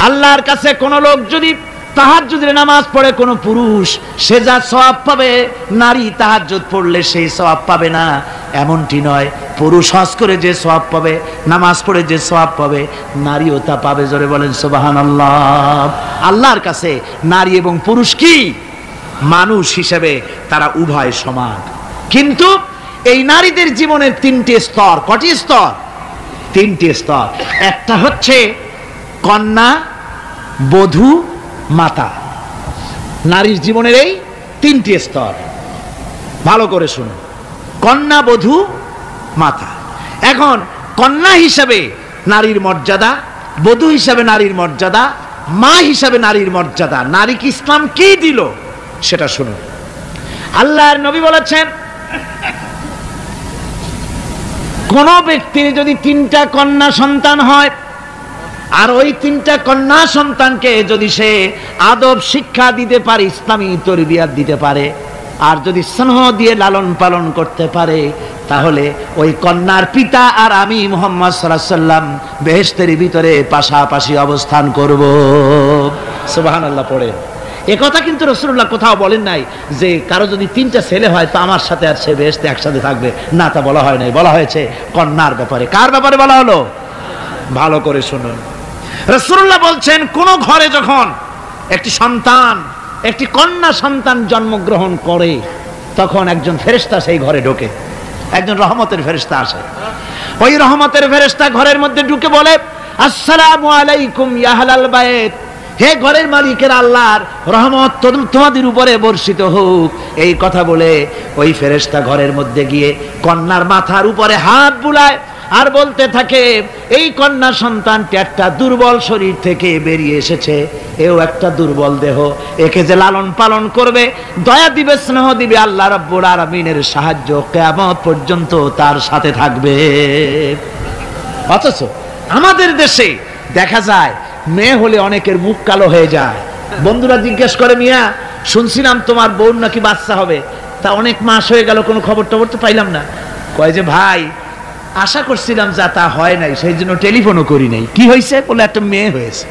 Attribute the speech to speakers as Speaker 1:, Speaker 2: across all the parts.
Speaker 1: আল্লাহর কাছে কোন লোক যদি তাহাজ্জুদের নামাজ পড়ে কোন পুরুষ, সে যা সওয়াব পাবে নারী তাহাজ্জুদ পড়লে সেই সওয়াব পাবে না এমনটি নয়। পুরুষ হজ করে যে সওয়াব পাবে, নামাজ পড়ে যে সওয়াব পাবে, নারীও তা পাবে। জোরে বলেন সুবহানাল্লাহ। আল্লাহর কাছে নারী এবং পুরুষ কি মানুষ হিসেবে তারা উভয় সমান। কিন্তু এই নারীদের জীবনের তিনটি স্তর। কটি স্তর? তিনটি স্তর। একটা হচ্ছে কন্যা, বধূ, মাতা। নারীর জীবনের এই তিনটি স্তর, ভালো করে শুনুন। কন্যা, বধূ, মাতা। এখন কন্যা হিসাবে নারীর মর্যাদা, বধূ হিসাবে নারীর মর্যাদা, মা হিসাবে নারীর মর্যাদা, নারীকে ইসলাম কি দিল সেটা শুনুন। আল্লাহর নবী বলেছেন, কোন ব্যক্তির যদি তিনটা কন্যা সন্তান হয় আর ওই তিনটা কন্যা সন্তানকে যদি সে আদব শিক্ষা দিতে পারে, ইসলামী তরবিয়াত দিতে পারে, আর যদি স্নেহ দিয়ে লালন পালন করতে পারে, তাহলে ওই কন্যার পিতা আর আমি মুহাম্মদ সাল্লাল্লাহু আলাইহি ওয়াসাল্লাম বেহেশতের ভিতরে পাশাপাশি অবস্থান করব। সুবহানাল্লাহ পড়ে। এ কথা কিন্তু রাসূলুল্লাহ কোথাও বলেন নাই যে কারো যদি তিনটা ছেলে হয় তো আমার সাথে আর সে বেহেশতে একসাথে থাকবে, না, তা বলা হয় নাই। বলা হয়েছে কন্যার ব্যাপারে। কার ব্যাপারে বলা হলো? ভালো করে শুনুন। রাসূলুল্লাহ বলছেন, কোন ঘরে যখন একটি সন্তান, একটি কন্যা সন্তান জন্মগ্রহণ করে, তখন একজন ফেরেশতা সেই ঘরে ঢোকে, একজন রহমতের ফেরেশতা আসে। ওই রহমতের ফেরেশতা ঘরের মধ্যে ঢুকে বলে, আসসালামু আলাইকুম ইয়া আহলাল বাইত, হে ঘরের মালিকের আল্লাহর রহমত তোমাদের উপরে বর্ষিত হোক। এই কথা বলে ওই ফেরেশতা ঘরের মধ্যে গিয়ে কন্যার মাথার উপরে হাত বুলায় আর বলতে থাকে, এই কন্যা সন্তানটি একটা দুর্বল শরীর থেকে বেরিয়ে এসেছে, এও একটা দুর্বল দেহ, একে যে লালন পালন করবে, দয়া দিবে, স্নেহ দিবে, আল্লাহ রাব্বুল আলামিনের সাহায্য কিয়ামত পর্যন্ত তার সাথে থাকবে। অথচ আমাদের দেশে দেখা যায় মেয়ে হলে অনেকের মুখ কালো হয়ে যায়। বন্ধুরা জিজ্ঞেস করে, মিয়া শুনছিলাম তোমার বোন নাকি বাচ্চা হবে, তা অনেক মাস হয়ে গেল, কোনো খবর টবর তো পাইলাম না। কয় যে ভাই, আশা করছিলাম যা তা হয় নাই, সেই জন্য টেলিফোনও করি নাই। কি হয়েছে? বলে একটা মেয়ে হয়েছে।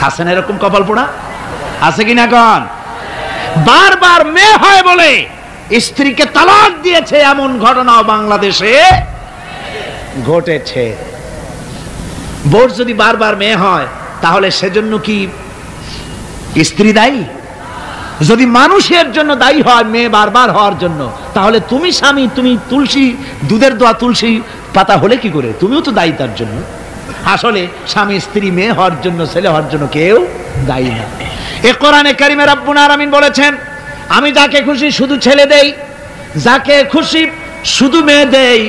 Speaker 1: হাসেন এরকম কপাল পোড়া আছে কিনা? কন বারবার মেয়ে হয় বলে স্ত্রীকে তালাক দিয়েছে, এমন ঘটনাও বাংলাদেশে ঘটেছে। বোর যদি বারবার মেয়ে হয় তাহলে সেজন্য কি স্ত্রী দায়ী? যদি মানুষের জন্য দায়ী হয় মেয়ে বারবার হওয়ার জন্য, তাহলে তুমি স্বামী, তুমি তুলসী দুধের দোয়া তুলসী পাতা হলে কি করে? তুমিও তো দায়ী তার জন্য। আসলে স্বামী স্ত্রী মেয়ে হওয়ার জন্য, ছেলে হওয়ার জন্য কেউ দায়ী না। এ কোরআনে কারিমে রব্বুল আলামিন বলেছেন, আমি যাকে খুশি শুধু ছেলে দেই, যাকে খুশি শুধু মেয়ে দেই,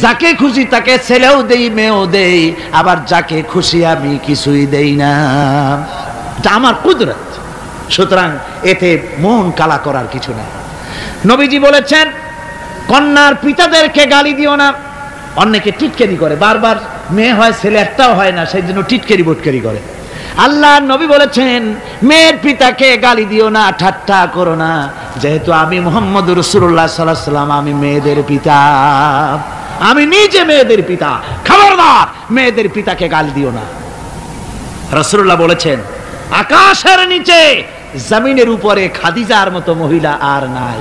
Speaker 1: যাকে খুশি তাকে ছেলেও দেই, মেয়েও দেই, আবার যাকে খুশি আমি কিছুই দেই না। এটা আমার কুদরত। সুতরাং এতে মন কালা করার কিছু নাই। নবীজি বলেছেন, কন্যার পিতাদেরকে গালি দিও না। অনেকে টিটকারি করে, বারবার মেয়ে হয় ছেলে একটাও হয় না, সেই জন্য টিটকারি বটকারি করে। আল্লাহ নবী বলেছেন, মেয়ের পিতাকে গালি দিও না, ঠাট্টা করো না, যেহেতু আমি মুহাম্মদ রাসূলুল্লাহ সাল্লাল্লাহু আলাইহি ওয়াসাল্লাম, আমি মেয়েদের পিতা, আমি নিজে মেয়েদের পিতা, খবরদার মেয়েদের পিতাকে গালি দিও না। রাসূলুল্লাহ বলেছেন, আকাশের নিচে জমিনের উপরে খাদিজার মতো মহিলা আর নাই।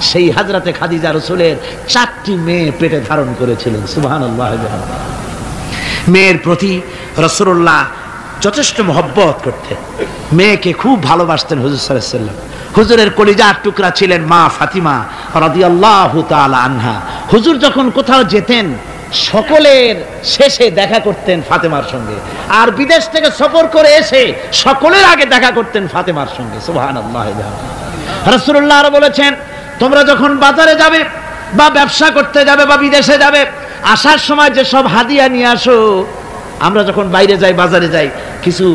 Speaker 1: সেই হযরতে খাদিজা রাসূলের 4টি মেয়ে পেটে ধারণ করেছিলেন। সুবহানাল্লাহ। মেয়ের প্রতি রাসূলুল্লাহ যথেষ্ট মহব্বত করতেন, মেয়েকে খুব ভালোবাসতেন হুজুর সাল্লাল্লাহু আলাইহি ওয়াসাল্লাম। হুজুরের কলিজার টুকরা ছিলেন মা ফাতিমা রাদিয়াল্লাহু তাআলা আনহা। হুজুর যখন কোথাও যেতেন সকলের শেষে দেখা করতেন ফাতেমার সঙ্গে, আর বিদেশ থেকে সফর করে এসে সকলের আগে দেখা করতেন ফাতেমার সঙ্গে। সুবহানাল্লাহ। রাসূলুল্লাহ আরো বলেছেন, তোমরা যখন বাজারে যাবে বা ব্যবসা করতে যাবে বা বিদেশে যাবে, আসার সময় যে সব হাদিয়া নিয়ে আসো। আমরা যখন বাইরে যাই, বাজারে যাই, কিছু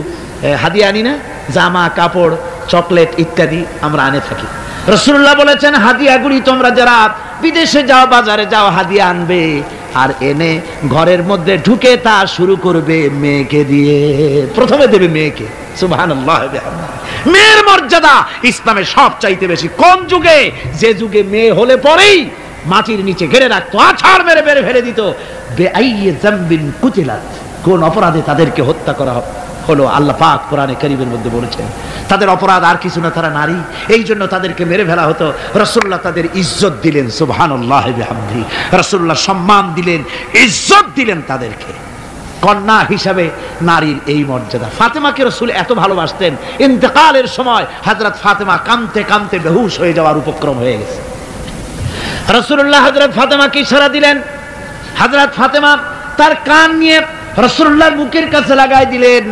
Speaker 1: হাদিয়া আনি না? জামা কাপড়, চকলেট ইত্যাদি আমরা আনে থাকি। রাসূলুল্লাহ বলেছেন, হাদিয়াগুলি তোমরা যারা বিদেশে যাও, বাজারে যাও, হাদিয়া আনবে, আর এনে ঘরের মধ্যে ঢুকে তা শুরু করবে মেয়েকে দিয়ে। প্রথমে দেবে মেয়েকে। সুবহানাল্লাহ। মেয়ের মর্যাদা ইসলামে সব চাইতে বেশি। কোন যুগে? যে যুগে মেয়ে হলে পরেই মাটির নিচে ঘেরে রাখতো, আছাড় মেরে মেরে ফেলে দিত। বেআইয়ি যামবিন কুতিলাত, কোন অপরাধে তাদেরকে হত্যা করা হলো আল্লাহ পাক কোরআনে কারীমের মধ্যে বলেছেন। তাদের অপরাধ আর কিছু না, তারা নারী, এই জন্য তাদেরকে মেরে ফেলা হতো। রাসূলুল্লাহ তাদের ইজ্জত দিলেন, সুবহানাল্লাহ বিহামদিহি। রাসূলুল্লাহ সম্মান দিলেন, ইজ্জত দিলেন তাদেরকে। কন্যা হিসাবে নারীর এই মর্যাদা। ফাতেমাকে রাসূল এত ভালোবাসতেন, ইন্তেকালের সময় হযরত ফাতেমা কাঁদতে কাঁদতে বেহুশ হয়ে যাওয়ার উপক্রম হয়ে গেছে। রাসূলুল্লাহ হযরত ফাতেমাকে ইশারা দিলেন। হযরত ফাতেমা তার কান নিয়ে রাসূলুল্লাহর মুখের কাছে লাগাই দিলেন।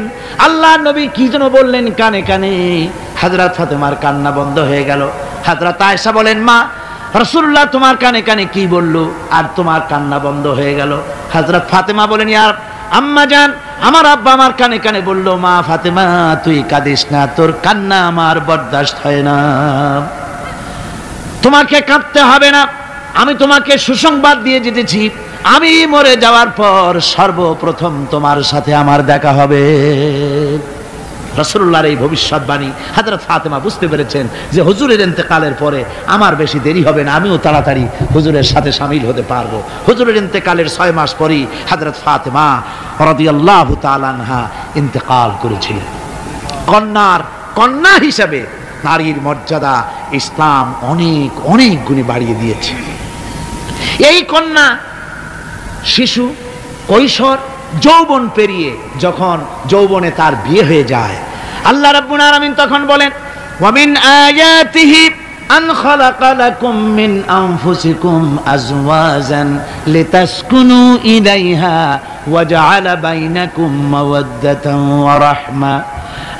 Speaker 1: আল্লাহর নবী কি যেন বললেন কানে কানে, হযরত ফাতেমার কান্না বন্ধ হয়ে গেল। হযরত আয়েশা বলেন, মা রাসূলুল্লাহ তোমার কানে কানে কি বললো আর তোমার কান্না বন্ধ হয়ে গেল? হযরত ফাতেমা বলেন, ইয়া আম্মা জান, আমার আব্বা আমার কানে কানে বললো, মা ফাতেমা তুই কাঁদিস না, তোর কান্না আমার বরদাস্ত হয় না, তোমাকে কাঁদতে হবে না। আমি তোমাকে সুসংবাদ দিয়ে যেতেছি, আমি মরে যাওয়ার পর সর্বপ্রথম তোমার সাথে আমার দেখা হবে। রাসূলুল্লাহর এই ভবিষ্যৎবাণী হযরত ফাতেমা বুঝতে পেরেছেন যে হুজুরের ইন্তেকালের পরে আমার বেশি দেরি হবে না, আমিও তাড়াতাড়ি হুজুরের সাথে শামিল হতে পারবো। হুজুরের ইন্তেকালের 6 মাস পরেই হযরত ফাতেমা রাদিয়াল্লাহু তাআলা আনহা ইন্তেকাল করেছিলেন। কন্যা হিসাবে নারীর মর্যাদা ইসলাম অনেক অনেক গুণে বাড়িয়ে দিয়েছে। এই কন্যা শিশু, কৈশোর, যৌবন পেরিয়ে যখন যৌবনে তার বিয়ে হয়ে যায়, আল্লাহ রাব্বুল আলামিন তখন বলেন, ওয়া মিন আয়াতিহি আন খালাকা লাকুম মিন আনফুসিকুম আজওয়াজান লিতাসকুনু ইলাইহা ওয়া জাআলা বাইনাকুম মাওয়াদ্দাতান ওয়া রাহমা।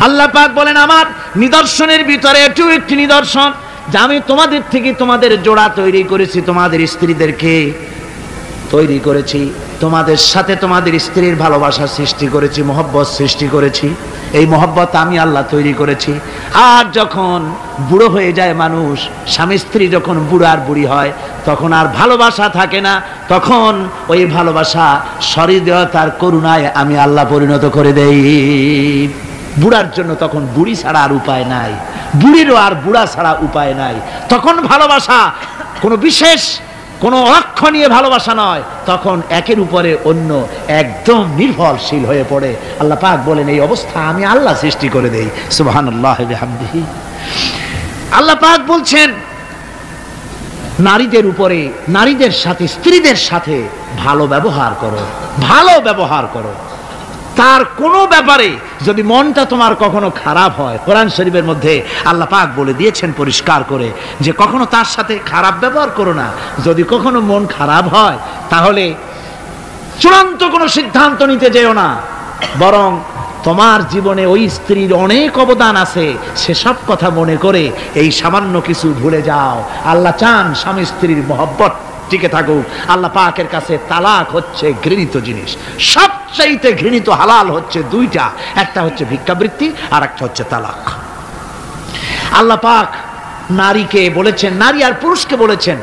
Speaker 1: আল্লাহ পাক বলেন, আমার নিদর্শনের ভিতরে এটু একটি নিদর্শন যে আমি তোমাদের থেকে তোমাদের জোড়া তৈরি করেছি, তোমাদের স্ত্রীদেরকে তৈরি করেছি, তোমাদের সাথে তোমাদের স্ত্রীর ভালোবাসা সৃষ্টি করেছি, মহব্বত সৃষ্টি করেছি। এই মহব্বত আমি আল্লাহ তৈরি করেছি। আর যখন বুড়ো হয়ে যায় মানুষ, স্বামী স্ত্রী যখন বুড়ো আর বুড়ি হয়, তখন আর ভালোবাসা থাকে না, তখন ওই ভালোবাসা সহৃদয়তার করুণায় আমি আল্লাহ পরিণত করে দেই। বুড়ার জন্য তখন বুড়ি ছাড়া আর উপায় নাই, বুড়িরও আর বুড়া ছাড়া উপায় নাই। তখন ভালোবাসা কোনো বিশেষ কোনো লক্ষ্য নিয়ে ভালোবাসা নয়, তখন একের উপরে অন্য একদম নির্ভরশীল হয়ে পড়ে। আল্লাহ পাক বলেন, এই অবস্থা আমি আল্লাহ সৃষ্টি করে দেই। সুবহানাল্লাহ বিহামদিহি। আল্লাহ পাক বলছেন, নারীদের উপরে, নারীদের সাথে, স্ত্রীদের সাথে ভালো ব্যবহার করো, ভালো ব্যবহার করো। তার কোনো ব্যাপারে যদি মনটা তোমার কখনো খারাপ হয়, কোরআন শরীফের মধ্যে আল্লাহ পাক বলে দিয়েছেন পরিষ্কার করে যে কখনো তার সাথে খারাপ ব্যবহার করো না। যদি কখনো মন খারাপ হয় তাহলে চূড়ান্ত কোনো সিদ্ধান্ত নিতে যেও না, বরং তোমার জীবনে ওই স্ত্রীর অনেক অবদান আছে, সেসব কথা মনে করে এই সামান্য কিছু ভুলে যাও। আল্লাহ চান স্বামী স্ত্রীর মহব্বত টিকে থাকুক। আল্লাহ পাকের কাছে তালাক হচ্ছে ঘৃণিত জিনিস, সবচাইতে ঘৃণিত হালাল হচ্ছে দুইটা, একটা হচ্ছে ভিক্ষাবৃত্তি আর একটা হচ্ছে তালাক। আল্লাহ পাক নারীকে বলেছেন, নারী আর পুরুষকে বলেছেন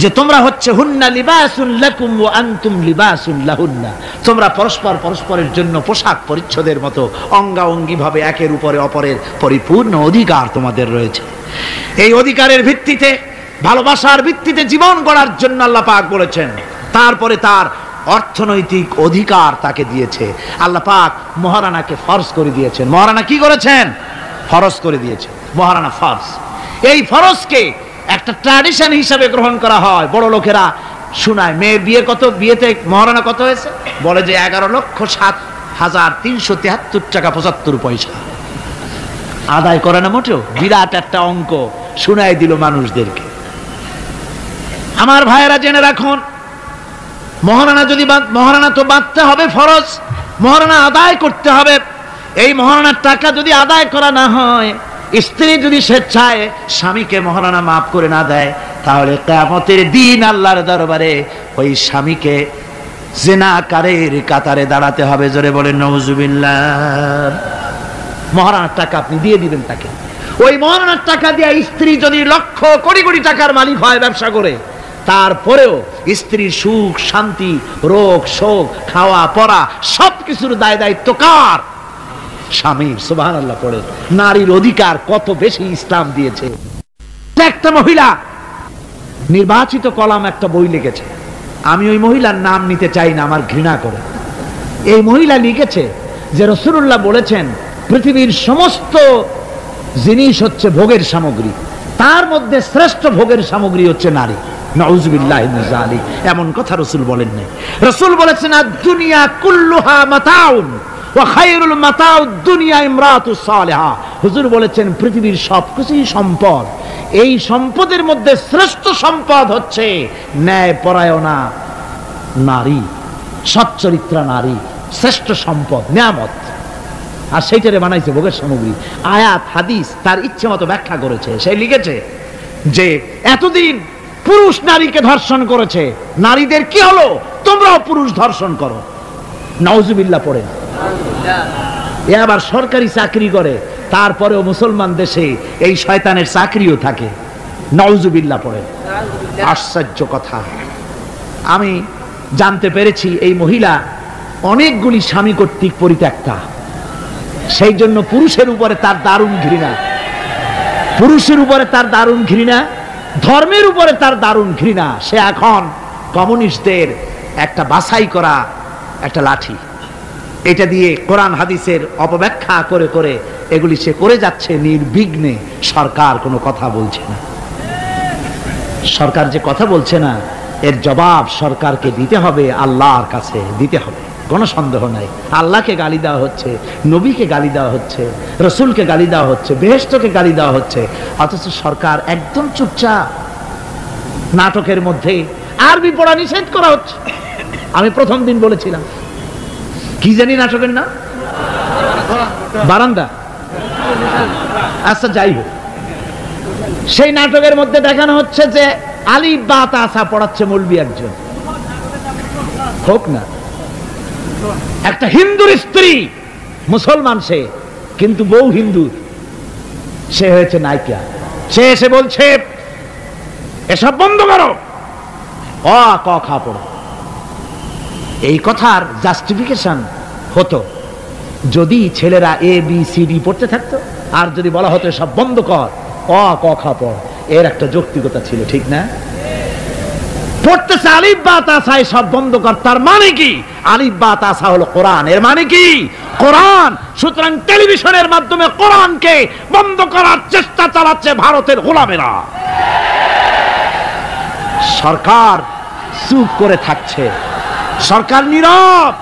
Speaker 1: যে তোমরা হচ্ছে হুন্না লিবাসুন লাকুম ওয়া আনতুম লিবাসুন লাহুন্না, তোমরা পরস্পর পরস্পরের জন্য পোশাক পরিচ্ছদের মতো অঙ্গাঙ্গি ভাবে একের উপরে অপরের পরিপূর্ণ অধিকার তোমাদের রয়েছে। এই অধিকারের ভিত্তিতে, ভালোবাসার ভিত্তিতে জীবন গড়ার জন্য আল্লাহ পাক বলেছেন। তারপরে তার অর্থনৈতিক অধিকার তাকে দিয়েছে। আল্লাহ পাক মহারানাকে ফরজ করে দিয়েছেন। মহারানা কি করেছেন? ফরজ করে দিয়েছে। মহারানা ফরজ, এই ফরজকে একটা ট্র্যাডিশন হিসাবে গ্রহণ করা হয়। বড় লোকেরা শোনায়, মেয়ের বিয়ে কত, বিয়েতে মহারানা কত হয়েছে, বলে যে 11,07,373 টাকা 75 পয়সা। আদায় করে না মোটেও, বিরাট একটা অঙ্ক শোনায় দিল মানুষদেরকে। আমার ভাইয়েরা জেনে রাখুন, মহারানা যদি মহারানা তো বাঁধতে হবে ফরজ, মহারানা আদায় করতে হবে। এই মহারানার টাকা যদি আদায় করা না হয়, স্ত্রী যদি স্বেচ্ছায় স্বামীকে মহারানা মাফ করে না দেয়, তাহলে কিয়ামতের দিন আল্লাহর দরবারে ওই স্বামীকে জিনাকারীর কাতারে দাঁড়াতে হবে। জোরে বলেন নাউজুবিল্লাহ। মহারানার টাকা আপনি দিয়ে দিবেন তাকে। ওই মহারানার টাকা দিয়ে স্ত্রী যদি লক্ষ কোটি কোটি টাকার মালিক হয় ব্যবসা করে, তারপরেও স্ত্রীর সুখ শান্তি, রোগ শোক, খাওয়া পড়া সবকিছুর দায় দায়িত্ব কার? স্বামীর। সুবহানাল্লাহ পড়ে। নারীর অধিকার কত বেশি ইসলাম দিয়েছে। একটা মহিলা নির্বাচিত কলাম একটা বই লিখেছে, আমি ওই মহিলার নাম নিতে চাই না, আমার ঘৃণা করে। এই মহিলা লিখেছে যে রাসূলুল্লাহ বলেছেন পৃথিবীর সমস্ত জিনিস হচ্ছে ভোগের সামগ্রী, তার মধ্যে শ্রেষ্ঠ ভোগের সামগ্রী হচ্ছে নারী। নাউযুবিল্লাহি মিন যালিক, এমন কথা রাসূল বলেন নাই। রাসূল বলেছেন আদ-দুনিয়া কুল্লুহা মাতাউন ওয়া খায়রুল মাতাউদ দুনিয়া ইমরাতুস সালিহা। হুজুর বলেছেন পৃথিবীর সবকিছুই সম্পদ, এই সম্পদের মধ্যে শ্রেষ্ঠ সম্পদ হচ্ছে ন্যায়পরায়ণা নারী, সচ্চরিত্রা নারী শ্রেষ্ঠ সম্পদ, নিয়ামত। আর সেইটারে বানাইছে ভোগের সামগ্রী। আয়াত হাদিস তার ইচ্ছে মতো ব্যাখ্যা করেছে। সে লিখেছে যে এতদিন পুরুষ নারীকে ধর্ষণ করেছে, নারীদের কি হলো, তোমরাও পুরুষ ধর্ষণ করো। নাউজুবিল্লাহ পড়ে। এ আবার সরকারি চাকরি করে, তারপরেও মুসলমান দেশে এই শয়তানের চাকরিও থাকে। নাউজুবিল্লাহ পড়ে। আশ্চর্য কথা, আমি জানতে পেরেছি এই মহিলা অনেকগুলি স্বামী কর্তৃক পরিত্যক্তা, সেই জন্য পুরুষের উপরে তার দারুণ ঘৃণা, পুরুষের উপরে তার দারুণ ঘৃণা, ধর্মের উপরে তার দারুণ ঘৃণা। সে এখন কমিউনিস্টদের একটা বাছাই করা একটা লাঠি, এটা দিয়ে কোরআন হাদিসের অপব্যাখ্যা করে করে এগুলি সে করে যাচ্ছে নির্বিঘ্নে। সরকার কোনো কথা বলছে না। সরকার যে কথা বলছে না, এর জবাব সরকারকে দিতে হবে, আল্লাহর কাছে দিতে হবে, কোনো সন্দেহ নাই। আল্লাহকে গালি দেওয়া হচ্ছে, নবীকে গালি দেওয়া হচ্ছে, রসুলকে গালি দেওয়া হচ্ছে, বেহেশতকে গালি দেওয়া হচ্ছে, অথচ সরকার একদম চুপচাপ। নাটকের মধ্যে আরবি পড়া নিষেধ করা হচ্ছে। আমি প্রথম দিন বলেছিলাম, কি জানি নাটকের নাম, বারান্দা। আচ্ছা যাই হোক, সেই নাটকের মধ্যে দেখানো হচ্ছে যে আলিফ বা তাসা পড়াচ্ছে মৌলবি একজন, হোক না, একটা হিন্দুর স্ত্রী, মুসলমান সে, কিন্তু বউ হিন্দু, সে হয়েছে নায়িকা। সে এসে বলছে এসব বন্ধ করো, অ ক খ পড়ো। এই কথার জাস্টিফিকেশন হতো যদি ছেলেরা এ বি সি ডি পড়তে থাকতো, আর যদি বলা হতো সব বন্ধ কর, অ ক খ পড়, এর একটা যৌক্তিকতা ছিল, ঠিক না? পড়তেছে আলিফ বা তাসা, সব বন্ধ কর, তার মানে কি? আলিফ বা তাসা হলো কোরআন, এর মানে কি? কোরআন। সুতরাং টেলিভিশনের মাধ্যমে কোরআনকে বন্ধ করার চেষ্টা চালাচ্ছে ভারতের গোলামেরা। সরকার চুপ করে থাকছে, সরকার নীরব।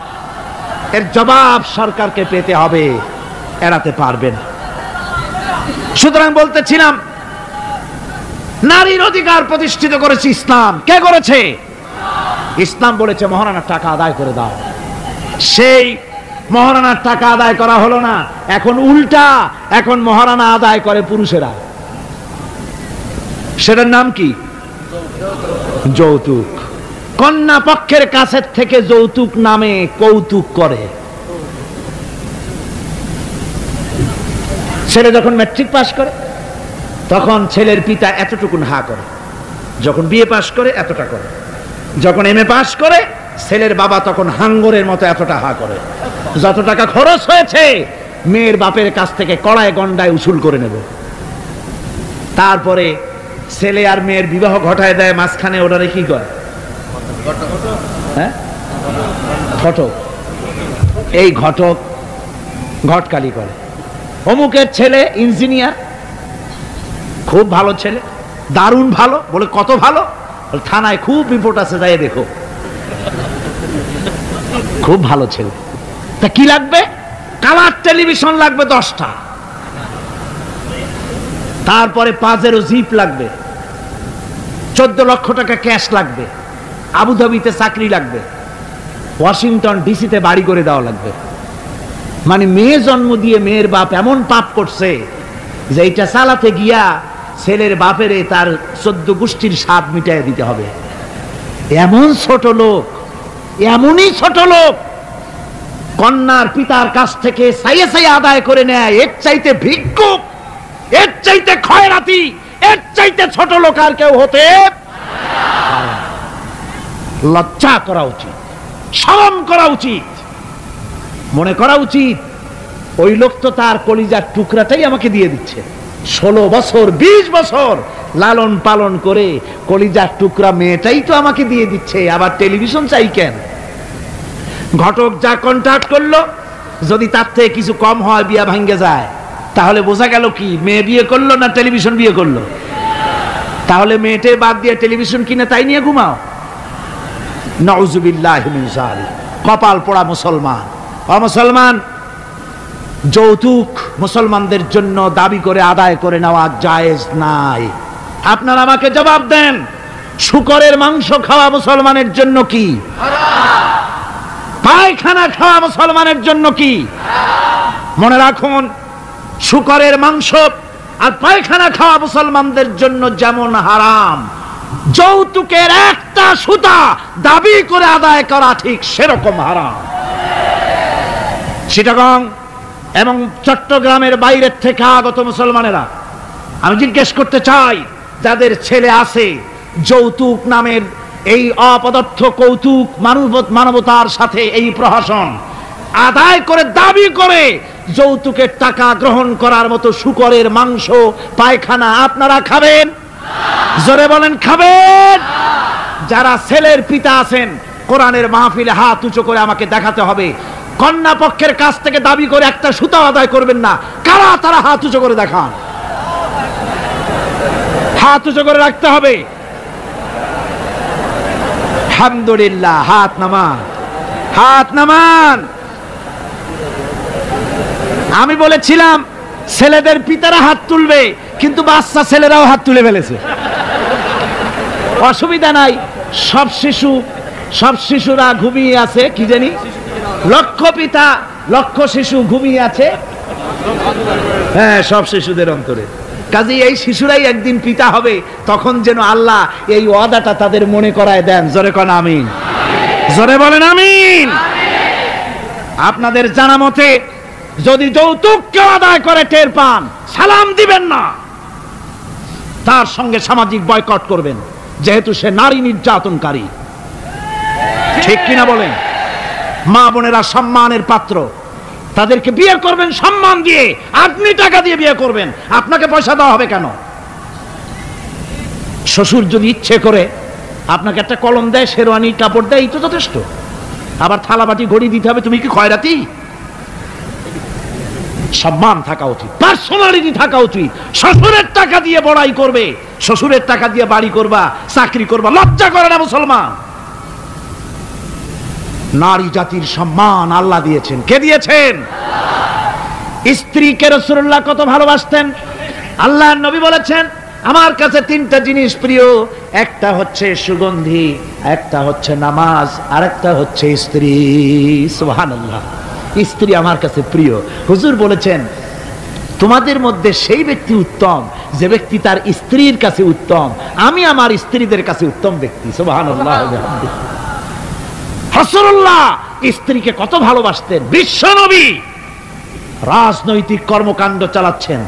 Speaker 1: এর জবাব সরকারকে পেতে হবে, এড়াতে পারবেন। সুতরাং বলতেছিলাম, নারীর অধিকার প্রতিষ্ঠিত করেছে ইসলাম। কে করেছে? ইসলাম বলেছে মহারানার টাকা আদায় করে দাও। সেই মহারানার টাকা আদায় করা হলো না, এখন উল্টা, এখন মহারানা আদায় করে পুরুষেরা। সেটার নাম কি? যৌতুক। কন্যা পক্ষের কাছের থেকে যৌতুক নামে কৌতুক করে। ছেলে যখন ম্যাট্রিক পাস করে তখন ছেলের পিতা এতটুকুন হা করে, যখন বিএ পাস করে এতটা করে, যখন এমএ পাস করে ছেলের বাবা তখন হাঙ্গরের মতো এতটা হা করে। যত টাকা খরচ হয়েছে মেয়ের বাপের কাছ থেকে কড়ায় গন্ডায় উসুল করে নেব। তারপরে ছেলে আর মেয়ের বিবাহ ঘটায় দেয়, মাঝখানে ওটারে কি করে? হ্যাঁ, ঘটক। এই ঘটক ঘটকালি করে। অমুকের ছেলে ইঞ্জিনিয়ার, খুব ভালো ছেলে, দারুণ ভালো। বলে কত ভালো? থানায় খুব রিপোর্ট আছে, যাই দেখো। খুব ভালো ছেলে। তা কি লাগবে? কালার টেলিভিশন লাগবে 10টা, তারপরে পাজেরো জিপ লাগবে, 14 লক্ষ টাকা ক্যাশ লাগবে, আবুধাবিতে চাকরি লাগবে, ওয়াশিংটন ডিসিতে বাড়ি করে দেওয়া লাগবে। মানে মেয়ে জন্ম দিয়ে মেয়ের বাপ এমন পাপ করছে যে এইটা চালাতে গিয়া ছেলের বাপেরে তার 14 গোষ্ঠীর স্বাদ মিটাই দিতে হবে। এমন ছোট লোক, এমনই ছোট লোক কন্যার পিতার কাছ থেকে চাইয়ে চাইয়ে আদায় করে নেয়। এর চাইতে ভিক্ষুক, এর চাইতে খয়রাতি, এর চাইতে ছোট লোক আর কেউ হতে লজ্জা করা উচিত, শরম করা উচিত, মনে করা উচিত ওই লোক তো তার কলিজার টুকরাটাই আমাকে দিয়ে দিচ্ছে। 16 বছর 20 বছর লালন পালন করে কলিজার টুকরা মেয়েটাই তো আমাকে দিয়ে দিচ্ছে, আবার টেলিভিশন চাই কেন? ঘটক যা কন্ট্রাক্ট করলো যদি তার থেকে কিছু কম হয় বিয়া ভাঙ্গে যায়, তাহলে বোঝা গেল কি মেয়ে বিয়ে করলো না টেলিভিশন বিয়ে করলো? তাহলে মেয়েটে বাদ দিয়ে টেলিভিশন কিনে তাই নিয়ে ঘুমাও। নাউযুবিল্লাহি মিন যালিক। কপাল পোড়া মুসলমান। মুসলমান, যৌতুক মুসলমানদের জন্য দাবি করে আদায় করে নেওয়া জায়েজ নাই। আপনারা আমাকে জবাব দেন, শূকরের মাংস খাওয়া মুসলমানের জন্য কি হারাম? পায়খানা খাওয়া মুসলমানের জন্য কি হারাম? মনে রাখুন, শূকরের মাংস আর পায়খানা খাওয়া মুসলমানদের জন্য যেমন হারাম, যৌতুকের একটা সুতা দাবি করে আদায় করা ঠিক সেরকম হারাম। চিটাগং এবং চট্টগ্রামের বাইরের থেকে আগত মুসলমানেরা, আমি জিজ্ঞেস করতে চাই, যাদের ছেলে আছে যৌতুক নামের এই অপদার্থ কৌতুক মানবতার সাথে এই প্রহসন আদায় করে দাবি করে যৌতুকের টাকা গ্রহণ করার মতো শূকরের মাংস পায়খানা আপনারা খাবেন? জোরে বলেন খাবেন? যারা ছেলের পিতা আছেন, কোরআনের মাহফিলে হাত উঁচু করে আমাকে দেখাতে হবে, কন্যা পক্ষের কাছ থেকে দাবি করে একটা সুতা আদায় করবেন না। কারা তারা হাত উঁচু করে দেখান। হাত উঁচু করে রাখতে হবে। আলহামদুলিল্লাহ, হাত নামান, হাত নামান। আমি বলেছিলাম ছেলেদের পিতারা হাত তুলবে, কিন্তু বাচ্চা ছেলেরাও হাত তুলে ফেলেছে। অসুবিধা নাই, সব শিশুরা ঘুমিয়ে আছে। কি জানি, লক্ষ পিতা লক্ষ শিশু ঘুমিয়ে আছে। হ্যাঁ, সব শিশুদের অন্তরে। কাজে এই শিশুরাই একদিন পিতা হবে, তখন যেন আল্লাহ এই ওয়াদাটা তাদের মনে করায় দেন। জোরে কোন আমিন, জোরে বলেন আমিন। আপনাদের জানা মতে যদি যৌতুক কেউ আদায় করে টের পান, সালাম দিবেন না, তার সঙ্গে সামাজিক বয়কট করবেন, যেহেতু সে নারী নির্যাতনকারী। ঠিক কিনা বলেন? মা বোনেরা সম্মানের পাত্র, তাদেরকে বিয়ে করবেন সম্মান দিয়ে। আপনি টাকা দিয়ে বিয়ে করবেন, আপনাকে পয়সা দেওয়া হবে কেন? শ্বশুর যদি ইচ্ছে করে আপনাকে একটা কলম দেয়, শেরওয়ানি কাপড় দেয়, এই তো যথেষ্ট। আবার থালাবাটি ঘড়ি দিতে হবে, তুমি কি খয়রাতি? সম্মান থাকা উচিত, পার্সোনালিটি থাকা উচিত। শ্বশুরের টাকা দিয়ে বড়াই করবে, শ্বশুরের টাকা দিয়ে বাড়ি করবা, চাকরি করবা, লজ্জা করে না মুসলমান? নারী জাতির সম্মান আল্লাহ দিয়েছেন। কে দিয়েছেন? স্ত্রীকে রাসূলুল্লাহ কত ভালোবাসতেন। আল্লাহর নবী বলেছেন, আমার কাছে তিনটা জিনিস প্রিয়, একটা হচ্ছে সুগন্ধি, একটা হচ্ছে নামাজ, আর একটা হচ্ছে স্ত্রী। সুবহানাল্লাহ, স্ত্রী আমার কাছে প্রিয়। হুজুর বলেছেন, তোমাদের মধ্যে সেই ব্যক্তি উত্তম যে ব্যক্তি তার স্ত্রীর কাছে উত্তম। আমি আমার স্ত্রীদের কাছে উত্তম ব্যক্তি। সুবহানাল্লাহ। রাসূলুল্লাহ স্ত্রীকে কত ভালোবাসতেন। বিশ্ব নবী রাজনৈতিক কর্মকাণ্ড চালাচ্ছেন,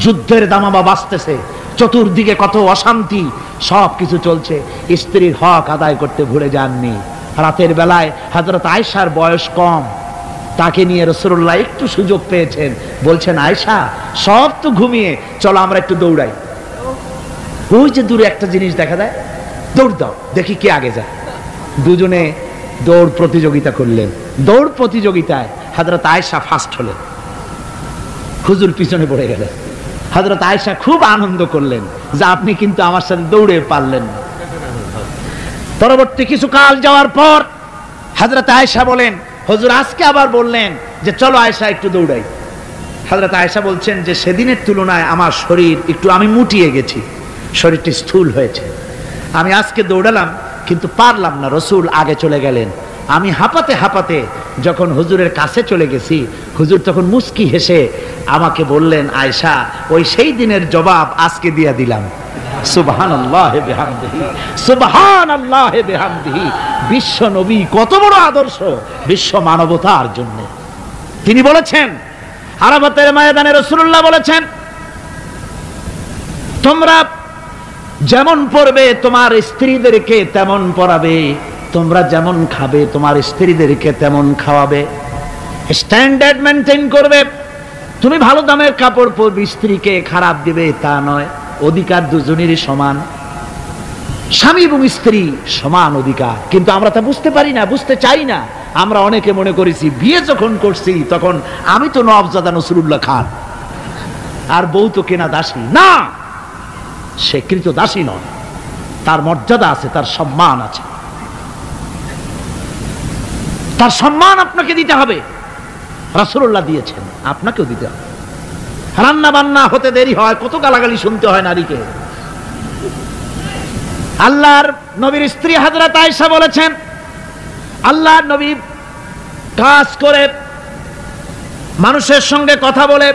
Speaker 1: যুদ্ধের দামামা বাজতেছে, চতুর্দিকে কত অশান্তি, সবকিছু চলছে, স্ত্রীর হক আদায় করতে ভুলে যাননি। রাতের বেলায় হযরত আয়েশার বয়স কম, তাকে নিয়ে রাসূলুল্লাহ একটু সুযোগ পেয়েছেন, বলছেন, আয়েশা সব তো ঘুমিয়ে, চলো আমরা একটু দৌড়াই। ওই যে দূরে একটা জিনিস দেখা যায়, দৌড় দাও, দেখি কে আগে যায়। দুজনে দৌড় প্রতিযোগিতা করলেন। দৌড় প্রতিযোগিতায় হযরত আয়েশা ফার্স্ট হলেন, হুজুর পিছনে পড়ে গেলেন। হযরত আয়েশা খুব আনন্দ করলেন যে আপনি কিন্তু আমার সাথে দৌড়ে পারলেন। পরবর্তী কিছু কাল যাওয়ার পর হযরত আয়েশা বলেন, হুজুর আজকে আবার বললেন যে চলো আয়েশা একটু দৌড়াই। হযরত আয়েশা বলছেন যে সেদিনের তুলনায় আমার শরীর একটু, আমি মুটিয়ে গেছি, শরীরটি স্থূল হয়েছে। আমি আজকে দৌড়ালাম কিন্তু পারলাম না, রাসূল আগে চলে গেলেন। আমি হাঁপাতে হাঁপাতে যখন হুজুরের কাছে চলে গেছি, হুজুর তখন মুস্কি হেসে আমাকে বললেন, আয়েশা ওই সেই দিনের জবাব আজকে দিয়া দিলাম। সুবহানাল্লাহি বিহামদিহি, সুবহানাল্লাহি বিহামদিহি। বিশ্ব নবী কত বড় আদর্শ বিশ্ব মানবতার জন্য। তিনি বলেছেন, আরাফাতের ময়দানে রাসূলুল্লাহ বলেছেন, তোমরা যেমন পড়বে তোমার স্ত্রীদেরকে তেমন পড়াবে, তোমরা যেমন খাবে তোমার স্ত্রীদেরকে তেমন খাওয়াবে। স্ট্যান্ডার্ড মেনটেন করবে। তুমি ভালো দামের কাপড় পরবে, স্ত্রীকে খারাপ দিবে তা নয়। অধিকার দুজনেরই সমান, স্বামী এবং স্ত্রী সমান অধিকার। কিন্তু আমরা তা বুঝতে পারি না, বুঝতে চাই না। আমরা অনেকে মনে করেছি বিয়ে যখন করছি তখন আমি তো নওয়াবজাদা নসরুল্লাহ খান, আর বউ তো কেনা দাসী না, সে কৃত দাসী নয়, তার মর্যাদা আছে, তার সম্মান আছে, তার সম্মান আপনাকে দিতে হবে। রাসূলুল্লাহ দিয়েছেন, আপনাকেও দিতে হবে। রান্না বান্না হতে দেরি হয়, কত গালাগালি শুনতে হয় নারীকে। আল্লাহর নবীর স্ত্রী হযরত আয়েশা বলেছেন, আল্লাহর নবী কাজ করে, মানুষের সঙ্গে কথা বলে,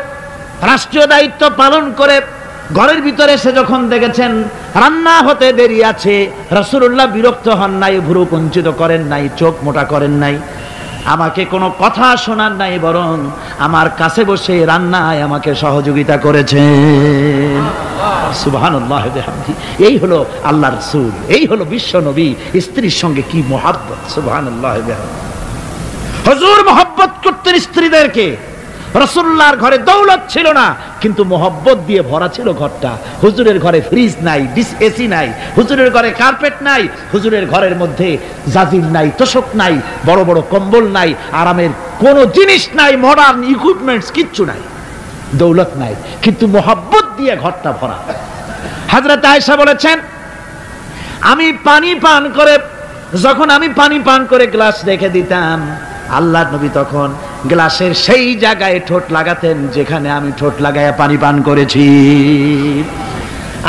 Speaker 1: রাষ্ট্রীয় দায়িত্ব পালন করে ঘরের ভিতরে এসে যখন দেখেছেন রান্না হতে দেরি আছে, রাসূলুল্লাহ বিরক্ত হন নাই, ভ্রু কুঞ্চিত করেন নাই, চোখ মোটা করেন নাই, আমাকে কোনো কথা শোনার নাই, বরং আমার কাছে বসে রান্নায় আমাকে সহযোগিতা করেছেন। সুবহানাল্লাহ বিহামদি। এই হলো আল্লাহর রাসূল, এই হলো বিশ্ব নবী, স্ত্রীর সঙ্গে কি মহব্বত। সুবহানাল্লাহ বিহামদি। হুজুর মহব্বত করতেন স্ত্রীদেরকে। রাসূলুল্লাহর ঘরে দৌলত ছিল না, কিন্তু মহব্বত দিয়ে ভরা ছিল ঘরটা। হুজুরের ঘরে ফ্রিজ নাই, এসি নাই, হুজুরের ঘরে কার্পেট নাই, হুজুরের ঘরের মধ্যে জাজির নাই, তোশক নাই, বড় বড় কম্বল নাই, আরামের কোনো জিনিস নাই, মডার্ন ইকুইপমেন্টস কিচ্ছু নাই, দৌলত নাই, কিন্তু মহব্বত দিয়ে ঘরটা ভরা। হযরত আয়েশা বলেছেন, আমি পানি পান করে, যখন আমি পানি পান করে গ্লাস রেখে দিতাম, আল্লাহর নবী তখন গ্লাসের সেই জায়গায় ঠোঁট লাগাতেন যেখানে আমি ঠোঁট লাগায়া পানি পান করেছি।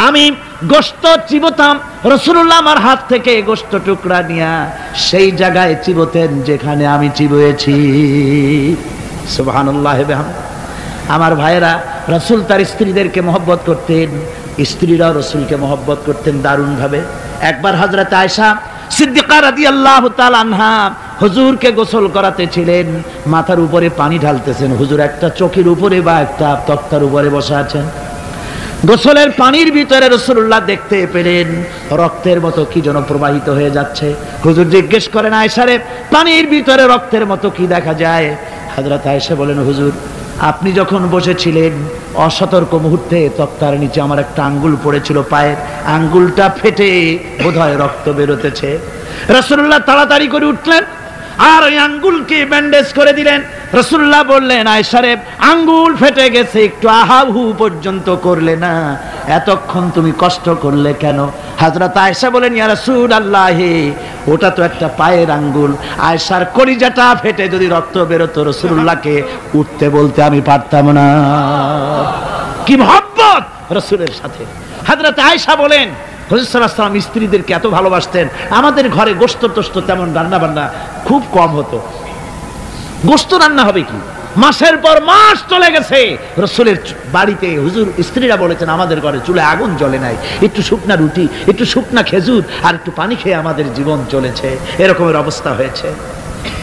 Speaker 1: আমি গোশত চিবোতাম, রাসূলুল্লাহ আমার হাত থেকে গোশত টুকরা নিয়ে সেই জায়গায় চিবোতেন যেখানে আমি চিবোয়েছি। সুবহানাল্লাহ বিহামদি। আমার ভাইয়েরা, রাসূল তার স্ত্রীদেরকে মহব্বত করতেন, স্ত্রীরাও রাসূলকে মহব্বত করতেন দারুণ ভাবে। একবার হযরত আয়েশা সিদ্দিকা রাদিয়াল্লাহু তাআলা আনহা হুজুরকে গোসল করাতে ছিলেন, মাথার উপরে পানি ঢালতেছেন, হুজুর একটা চৌকির উপরে বা একটা তক্তার উপরে বসে আছেন। গোসলের পানির ভিতরে রাসূলুল্লাহ দেখতে পেলেন রক্তের মতো কি যেন প্রবাহিত হয়ে যাচ্ছে। হুজুর জিজ্ঞেস করেন, আয়েশা রে, পানির ভিতরে রক্তের মতো কি দেখা যায়? হযরত আয়েশা বলেন, হুজুর আপনি যখন বসেছিলেন অসতর্ক মুহূর্তে তক্তার নিচে আমার একটা আঙ্গুল পড়েছিল, পায়ের আঙ্গুলটা ফেটে বোধহয় রক্ত বেরোতেছে। রাসূলুল্লাহ তাড়াতাড়ি করে উঠলেন আর ওই আঙ্গুলকে ব্যান্ডেজ করে দিলেন। রাসূলুল্লাহ বললেন, আয়েশা রে, আঙ্গুল ফেটে গেছে, একটু আহাহু পর্যন্ত করলে না, এতক্ষণ তুমি কষ্ট করলে কেন? হযরত আয়েশা বলেন, ইয়া রাসূলুল্লাহ, ওটা তো একটা পায়ের আঙ্গুল, আয়েশার কলিজাটা ফেটে যদি রক্ত বেরোতো রাসূলুল্লাহকে উঠতে বলতে আমি পারতাম না। কি মহব্বত রাসূলের সাথে। হযরত আয়েশা বলেন, হুজুর সাল্লাল্লাহু আলাইহি ওয়াসাল্লাম স্ত্রীদেরকে এত ভালোবাসতেন, আমাদের ঘরে গোশত টোস্ত তেমন রান্না বান্না খুব কম হতো। গোশত রান্না হবে কি, মাসের পর মাস চলে গেছে রাসূলের বাড়িতে, হুজুর স্ত্রীরা বলেছেন আমাদের ঘরে চুলায় আগুন জ্বলে নাই, একটু শুকনা রুটি, একটু শুকনা খেজুর আর একটু পানি খেয়ে আমাদের জীবন চলেছে, এরকমের অবস্থা হয়েছে।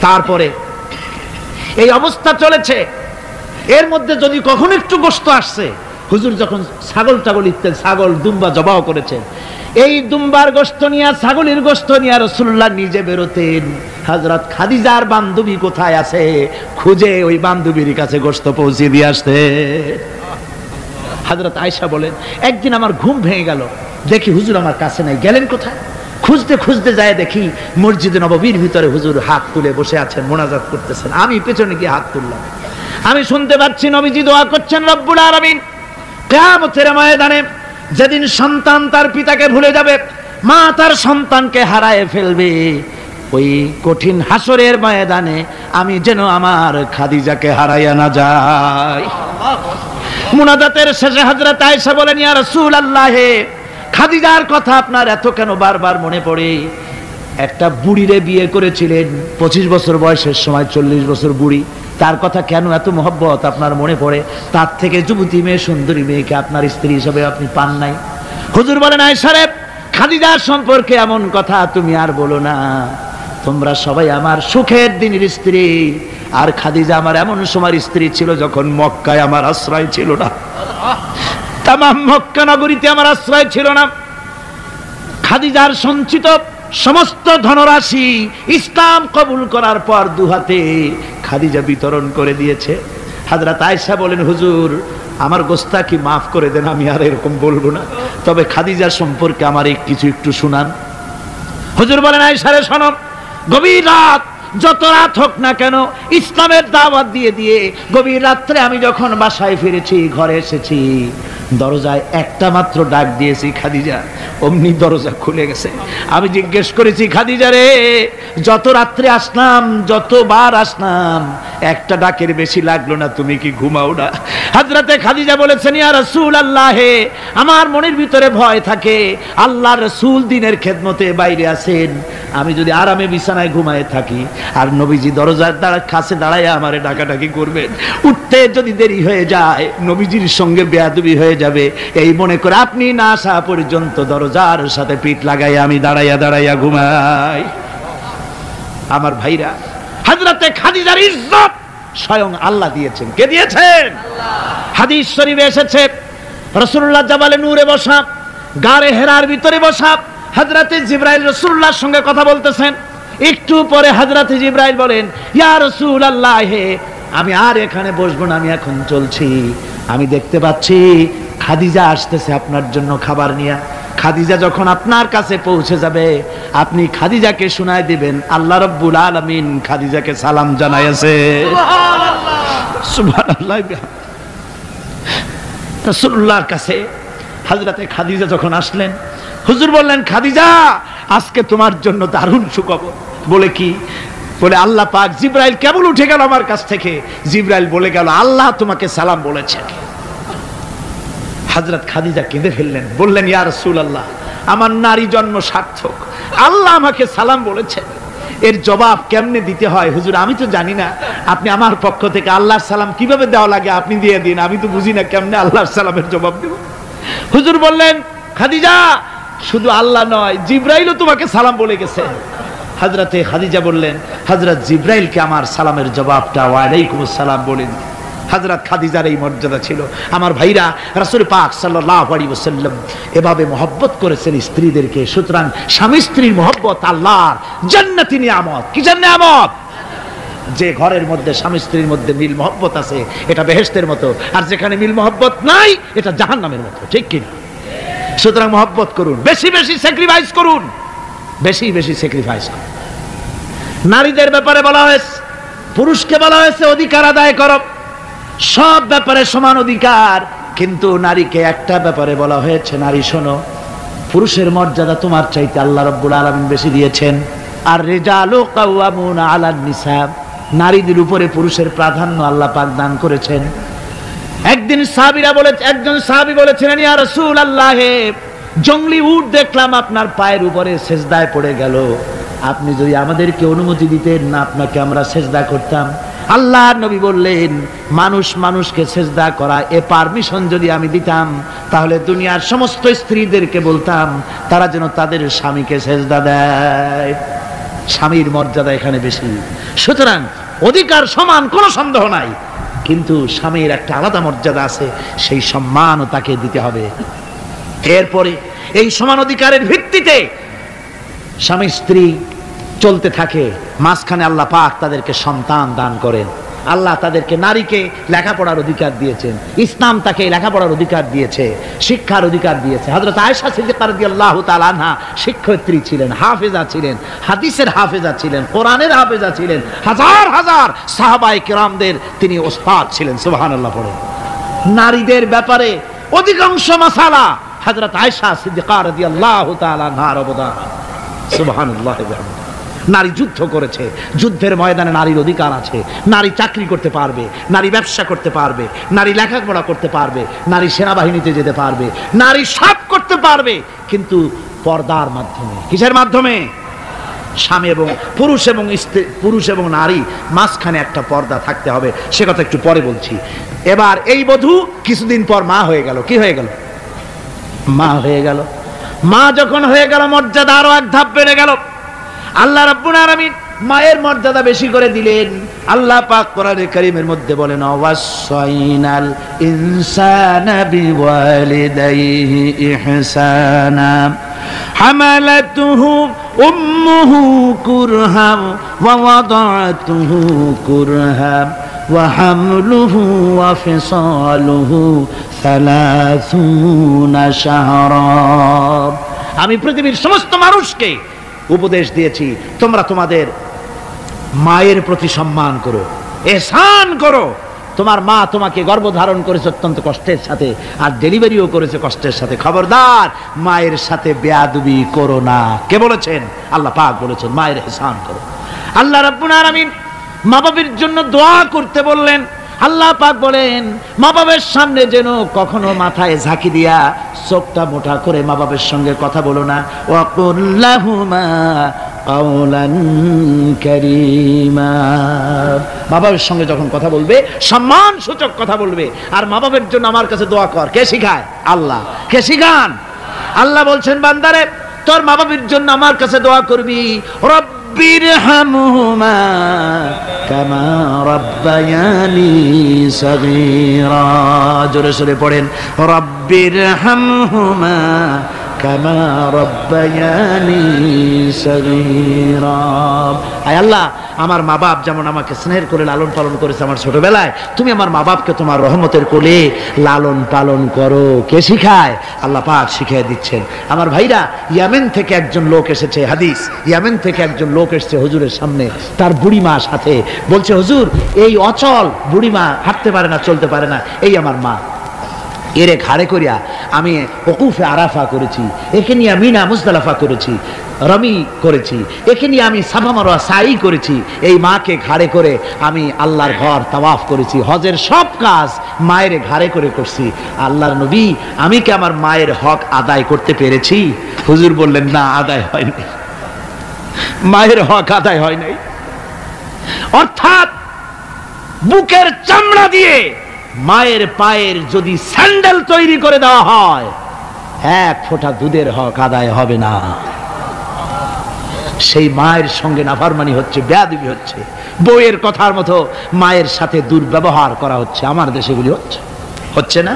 Speaker 1: তারপরে এই অবস্থা চলেছে, এর মধ্যে যদি কখনো একটু গোশত আসছে, হুজুর যখন ছাগল ইত্যাদি ছাগল দুম্বা জবাও করেছেন, এই দুম্বার গোশত নিয়ে, ছাগলের গোশত নিয়ে রাসূলুল্লাহ নিজে বেরোতেন। হযরত খাদিজার বান্ধবী কোথায় আছে খুঁজে ওই বান্ধবীর কাছে গোশত পৌঁছে দিয়ে আসতে। হযরত আয়েশা বলেন, একদিন আমার ঘুম ভেঙে গেল, দেখি হুজুর আমার কাছে নাই, গেলেন কোথায়? খুঁজতে খুঁজতে যায় দেখি মসজিদে নববীর ভিতরে হুজুর হাত তুলে বসে আছেন, মোনাজাত করতেছেন। আমি পেছনে গিয়ে হাত তুললাম, আমি শুনতে পাচ্ছি নবীজি দোয়া করছেন, রব্বুল আলামিন কিয়ামতের ময়দানে যেদিন সন্তান তার পিতাকে ভুলে যাবে, মা তার সন্তানকে হারায় ফেলবে, ওই কঠিন হাসরের ময়দানে আমি যেন আমার খাদিজাকে হারাইয়া না যাই। মুনাজাতের শেষে হযরত আয়েশা বলেন, ইয়া রাসূলুল্লাহ, খাদিজার কথা আপনার এত কেন বারবার মনে পড়ে? একটা বুড়িরে বিয়ে করেছিলেন 25 বছর বয়সের সময়, 40 বছর বুড়ি, তার কথা কেন এত মহব্বত আপনার মনে পড়ে? তার থেকে যুবতী মেয়ে, সুন্দরী মেয়েকে আপনার স্ত্রী হিসেবে আপনি পান নাই। হুজুর বলেন, আয়েশা রে, খাদিজার সম্পর্কে এমন কথা তুমি আর বলো না, তোমরা সবাই আমার সুখের দিনের স্ত্রী, আর খাদিজা আমার এমন সময়ের স্ত্রী ছিল যখন মক্কায় আমার আশ্রয় ছিল না, তামাম মক্কা নগরীতে আমার আশ্রয় ছিল না। খাদিজার সঞ্চিত সমস্ত ধনরাশি ইসলাম কবুল করার পর দুহাতে খাদিজা বিতরণ করে দিয়েছে। হযরত আয়েশা বলেন, হুজুর আমার গোস্তাকি মাফ করে দেন, আমি আর এরকম বলবো না, তবে খাদিজার সম্পর্কে আমার কিছু একটু শুনান। হুজুর বলেন, আয়েশা রে শোনো, গভীর রাত যত রাত হোক না কেন ইসলামের দাওয়াত দিয়ে দিয়ে গভীর রাত্রে আমি যখন বাসায় ফিরেছি, ঘরে এসেছি, দরজায় একটা মাত্র ডাক দিয়েছি, খাদিজা। অমনি দরজা খুলে গেছে। আমি জিজ্ঞেস করেছি, খাদিজা রে, যত রাত্রে আসলাম, যতবার আসলাম, একটা ডাকের বেশি লাগলো না, তুমি কি ঘুমাও না? হযরতে খাদিজা বলেছেন, ইয়া রাসূলুল্লাহ, আমার মনের ভিতরে ভয় থাকে, আল্লাহর রাসূল দিনের খেদমতে বাইরে আছেন, আমি যদি আরামে বিছানায় ঘুমায় থাকি আর নবীজি দরজার কাছে দাঁড়ায় আমারে ডাকাডাকি করবেন, উঠতে যদি দেরি হয়ে যায় নবীজির সঙ্গে বেয়াদবি হয়ে যাবে, এই মনে করে আপনি না আসা পর্যন্ত দরজার সাথে পিঠ লাগাই আমি দাঁড়াইয়া দাঁড়াইয়া ঘুমাই। আমার ভাইরা, হযরতে খাদিজার ইজ্জত স্বয়ং আল্লাহ দিয়েছেন। কে দিয়েছেন? হাদিস শরীফে এসেছে, রাসূলুল্লাহ জাবালে নূরে বসা, গারে হেরার ভিতরে বসা, হযরতে জিবরাইল রাসূলুল্লাহর সঙ্গে কথা বলতেছেন। একটু পরে হযরতে জিবরাইল বলেন, ইয়া রাসূলুল্লাহ, আমি আর এখানে বসবো না, আমি এখন চলছি। আমি দেখতে পাচ্ছি খাদিজা আসতেছে আপনার জন্য খাবার নিয়ে। খাদিজা যখন আপনার কাছে পৌঁছে যাবে, আপনি খাদিজাকে শোনায় দিবেন আল্লাহ রাব্বুল আলামিন খাদিজাকে সালাম জানাইছে। সুবহানাল্লাহ। রাসূলুল্লাহর কাছে হযরতে খাদিজা যখন আসলেন, হুজুর বললেন, খাদিজা, আজকে তোমার জন্য দারুণ সুখবর। বলে কি? বলে আল্লাহ পাক, জিবরাইল কেবল উঠে গেল আমার কাছ থেকে, জিবরাইল বলে গেল আল্লাহ তোমাকে সালাম বলেছেন। হযরত খাদিজা কেঁদে ফেললেন, বললেন, ইয়া রাসূলুল্লাহ, আমার নারী জন্ম সার্থক, আল্লাহ আমাকে সালাম বলেছেন। এর জবাব কেমনে দিতে হয় হুজুর আমি তো জানি না, আপনি আমার পক্ষ থেকে আল্লাহর সালাম কিভাবে দেওয়া লাগে আপনি দিয়ে দিন, আমি তো বুঝি না কেমনে আল্লাহর সালামের জবাব দেব। হুজুর বললেন, খাদিজা, শুধু আল্লাহ নয়, জিবরাইলও তোমাকে সালাম বলে গেছে। হযরতে খাদিজা বললেন, হযরত জিবরাইলকে আমার সালামের জবাবটা ওয়ালাইকুমুস সালাম বলেন। হযরত খাদিজার এই মর্যাদা ছিল। আমার ভাইরা, রাসূল পাক সাল্লাল্লাহু আলাইহি ওয়াসাল্লাম এভাবে মহব্বত করেছেন স্ত্রীদেরকে। সুতরাং স্বামী স্ত্রীর মহব্বত আল্লাহর জান্নাতি নিয়ামত। কি নিয়ামত? যে ঘরের মধ্যে স্বামী স্ত্রীর মধ্যে মিল মহব্বত আছে, এটা বেহেশতের মতো, আর যেখানে মিল মহব্বত নাই, এটা জাহান্নামের মতো। ঠিক কি না? সুতরাং মহব্বত করুন, বেশি বেশি স্যাক্রিফাইস করুন, বেশি বেশি স্যাক্রিফাইস করুন। নারীদের ব্যাপারে বলা হয়েছে, পুরুষকে বলা হয়েছে অধিকার আদায় করো, সব ব্যাপারে সমান অধিকার, কিন্তু নারীকে একটা ব্যাপারে বলা হয়েছে, নারী শোনো, পুরুষের মর্যাদা তোমার চাইতে আল্লাহ রাব্বুল আলামিন বেশি দিয়েছেন। আর রিজালু কাওয়ামুনা আলান নিসা, নারীদের উপরে পুরুষের প্রাধান্য আল্লাহ পাক দান করেছেন। একদিন একজন সাহাবী বলেছিলেন, ইয়া রাসূলুল্লাহ, জংলি উট দেখলাম আপনার পায়ের উপরে সেজদায় পড়ে গেল, আপনি যদি আমাদেরকে অনুমতি দিতেন না, আপনাকে আমরা সেজদা করতাম। আল্লাহর নবী বললেন, মানুষ মানুষকে সেজদা করা, এ পারমিশন যদি আমি দিতাম, তাহলে দুনিয়ার সমস্ত স্ত্রীদেরকে বলতাম তারা যেন তাদের স্বামীকে সেজদা দেয়। স্বামীর মর্যাদা এখানে বেশি। সুতরাং অধিকার সমান, কোনো সন্দেহ নাই, কিন্তু স্বামীর একটা আলাদা মর্যাদা আছে, সেই সম্মানও তাকে দিতে হবে। এরপরে এই সমান অধিকারের ভিত্তিতে স্বামী স্ত্রী চলতে থাকে, মাঝখানে আল্লাহ পাক তাদেরকে সন্তান দান করেন। আল্লাহ তাদেরকে, নারীকে লেখাপড়ার অধিকার দিয়েছেন, ইসলাম তাকে লেখাপড়ার অধিকার দিয়েছে, শিক্ষার অধিকার দিয়েছে। হযরত আয়েশা সিদ্দিকা রাদিয়াল্লাহু তাআলা আনহা শিক্ষয়িত্রী ছিলেন, হাফেজা ছিলেন, হাদিসের হাফেজা ছিলেন, কোরআনের হাফেজা ছিলেন, হাজার হাজার সাহাবায়ে কেরামদের তিনি ওস্তাদ ছিলেন। সুবহানাল্লাহ পড়ে। নারীদের ব্যাপারে অধিকাংশ মাসালা হযরত আয়েশা সিদ্দিকা রাদিয়াল্লাহু তাআলা আনহার অবদান। সুবহানাল্লাহ। নারী যুদ্ধ করেছে, যুদ্ধের ময়দানে নারীর অধিকার আছে। নারী চাকরি করতে পারবে, নারী ব্যবসা করতে পারবে, নারী লেখাপড়া করতে পারবে, নারী সেনাবাহিনীতে যেতে পারবে, নারী সব করতে পারবে, কিন্তু পর্দার মাধ্যমে। কিসের মাধ্যমে? স্বামী এবং পুরুষ এবং নারী মাঝখানে একটা পর্দা থাকতে হবে। সে কথা একটু পরে বলছি। এবার এই বধূ কিছুদিন পর মা হয়ে গেল। কি হয়ে গেল? মা হয়ে গেল। মা যখন হয়ে গেল, মর্যাদা আরো এক ধাপ বেড়ে গেল। আল্লাহ রাব্বুল আলামিন মায়ের মর্যাদা বেশি করে দিলেন। আল্লাহ পাক কোরআনে কারীমের মধ্যে বলেন, ওয়াসাইনাল ইনসানা বিওয়ালিদাইহি ইহসানা হামালাতুহু উম্মুহু কুরহাম ওয়া ওয়াদাতুহু কুরহাম ওয়া হামলুহু ওয়া ফিসালুহু 30 শাহরা। আমি পৃথিবীর সমস্ত মানুষকে উপদেশ দিয়েছি, তোমরা তোমাদের মায়ের প্রতি সম্মান করো, এহসান করো। তোমার মা তোমাকে গর্ভধারণ করেছে অত্যন্ত কষ্টের সাথে, আর ডেলিভারিও করেছে কষ্টের সাথে। খবরদার মায়ের সাথে বেয়াদবি করো না। কে বলেছেন? আল্লাহ পাক বলেছেন মায়ের এহসান করো। আল্লাহ রাব্বুল আলামিন মা বাবার জন্য দোয়া করতে বললেন। আল্লাহ পাক বলেন মা বাবার সামনে যেন কখনো মাথায় ঝাঁকি দিয়া চোখটা মোটা করে মা বাবার সঙ্গে কথা বলো না। ওয়াকুল লাহুমা কাওলান কারীমা। মা বাবার সঙ্গে যখন কথা বলবে সম্মান সূচক কথা বলবে। আর মা বাবার জন্য আমার কাছে দোয়া কর। কে শিখায়? আল্লাহ। কে শিখান? আল্লাহ বলছেন বান্দারে তোর মা বাবার জন্য আমার কাছে দোয়া করবি। রব্বিরহামহুমা কামা রাব্বায়ানি সগীরা। জোরে সোরে পড়েন রব্বিরহামহুমা কামা রাব্বায়ানি সগীরা। আয় আল্লাহ, আমার মা বাপ যেমন আমাকে স্নেহ করে লালন পালন করেছে আমার ছোটবেলায়, তুমি আমার মা বাপকে তোমার রহমতের কোলে লালন পালন করো। কে শিখায়? আল্লাহ পাক শিখিয়ে দিচ্ছেন। আমার ভাইরা, ইয়ামেন থেকে একজন লোক এসেছে। হাদিস, ইয়ামেন থেকে একজন লোক এসেছে হুজুরের সামনে, তার বুড়িমা সাথে। বলছে হুজুর, এই অচল বুড়িমা, হাঁটতে পারে না, চলতে পারে না, এই আমার মা। এরে ঘাড়ে করিয়া আমি ওকুফে আরাফা করেছি, একে নিয়ে মিনা মুজদালিফা করেছি, রমি করেছি, একে নিয়ে আমি সাফা মারওয়া সাই করেছি। এই মাকে ঘাড়ে করে আমি আল্লাহর ঘর তাওয়াফ করেছি। হজের সব কাজ মায়ের ঘাড়ে করে করছি। আল্লাহর নবী, আমি কি আমার মায়ের হক আদায় করতে পেরেছি? হুজুর বললেন না, আদায় হয় নাই, মায়ের হক আদায় হয় নাই। অর্থাৎ বুকের চামড়া দিয়ে মায়ের পায়ের যদি স্যান্ডেল তৈরি করে দেওয়া হয়, এক ফোঁটা দুধের হক আদায় হবে না। সেই মায়ের সঙ্গে নাফরমানি হচ্ছে, বেয়াদবি হচ্ছে, বউয়ের কথার মতো মায়ের সাথে দুর্ব্যবহার করা হচ্ছে। আমার দেশে এগুলি হচ্ছে, হচ্ছে না?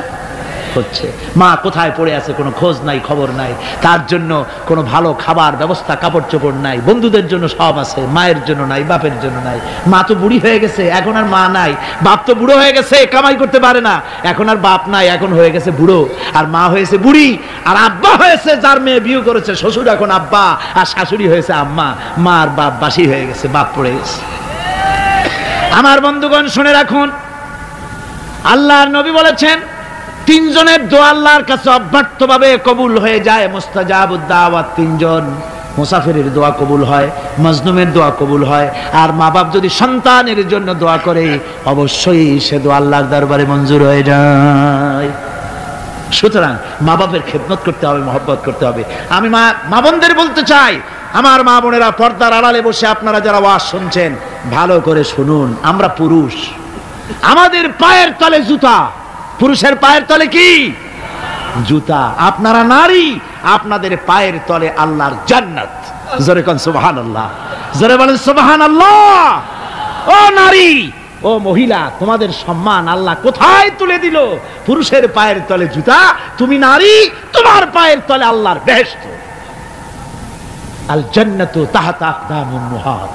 Speaker 1: হচ্ছে। মা কোথায় পড়ে আছে কোনো খোঁজ নাই, খবর নাই। তার জন্য কোনো ভালো খাবার ব্যবস্থা, কাপড় চোপড় নাই। বন্ধুদের জন্য সব আছে, মায়ের জন্য নাই, বাপের জন্য নাই। মা তো বুড়ি হয়ে গেছে, এখন আর মা নাই। বাপ তো বুড়ো হয়ে গেছে, কামাই করতে পারে না, এখন আর বাপ নাই, এখন হয়ে গেছে বুড়ো। আর মা হয়েছে বুড়ি। আর আব্বা হয়েছে, যার মেয়ে বিয়ে করেছে শ্বশুর এখন আব্বা, আর শাশুড়ি হয়েছে আম্মা। মা আর বাপ বাসি হয়ে গেছে, বাপ পড়ে গেছে। আমার বন্ধুগণ শুনে রাখুন, আল্লাহর নবী বলেছেন তিনজনের দোয়া আল্লাহর কাছে অব্যর্থভাবে কবুল হয়ে যায়। মুস্তাজাবুদ দাওয়াত তিনজন। মুসাফিরের দোয়া কবুল হয়, মাজলুমের দোয়া কবুল হয়, আর মা বাপ যদি সন্তানের জন্য দোয়া করে অবশ্যই সে দোয়া আল্লাহর দরবারে মঞ্জুর হয়ে যায়। সুতরাং মা বাপের খেদমত করতে হবে, মহব্বত করতে হবে। আমি মা বোনদের বলতে চাই, আমার মা বোনেরা পর্দার আড়ালে বসে আপনারা যারা ওয়াজ শুনছেন ভালো করে শুনুন। আমরা পুরুষ, আমাদের পায়ের তলে জুতা। পুরুষের পায়ের তলে কি? জুতা। আপনারা নারী, আপনাদের পায়ের তলে আল্লাহর জান্নাত। জোরে কোন সুবহানাল্লাহ, জোরে বলেন সুবহানাল্লাহ। ও নারী, ও মহিলা, তোমাদের সম্মান আল্লাহ কোথায় তুলে দিল? পুরুষের পায়ের তলে জুতা, তুমি নারী, তোমার পায়ের তলে আল্লাহর বেহেশত। আল জান্নাতু তাহতা আকদামিন মুহাত।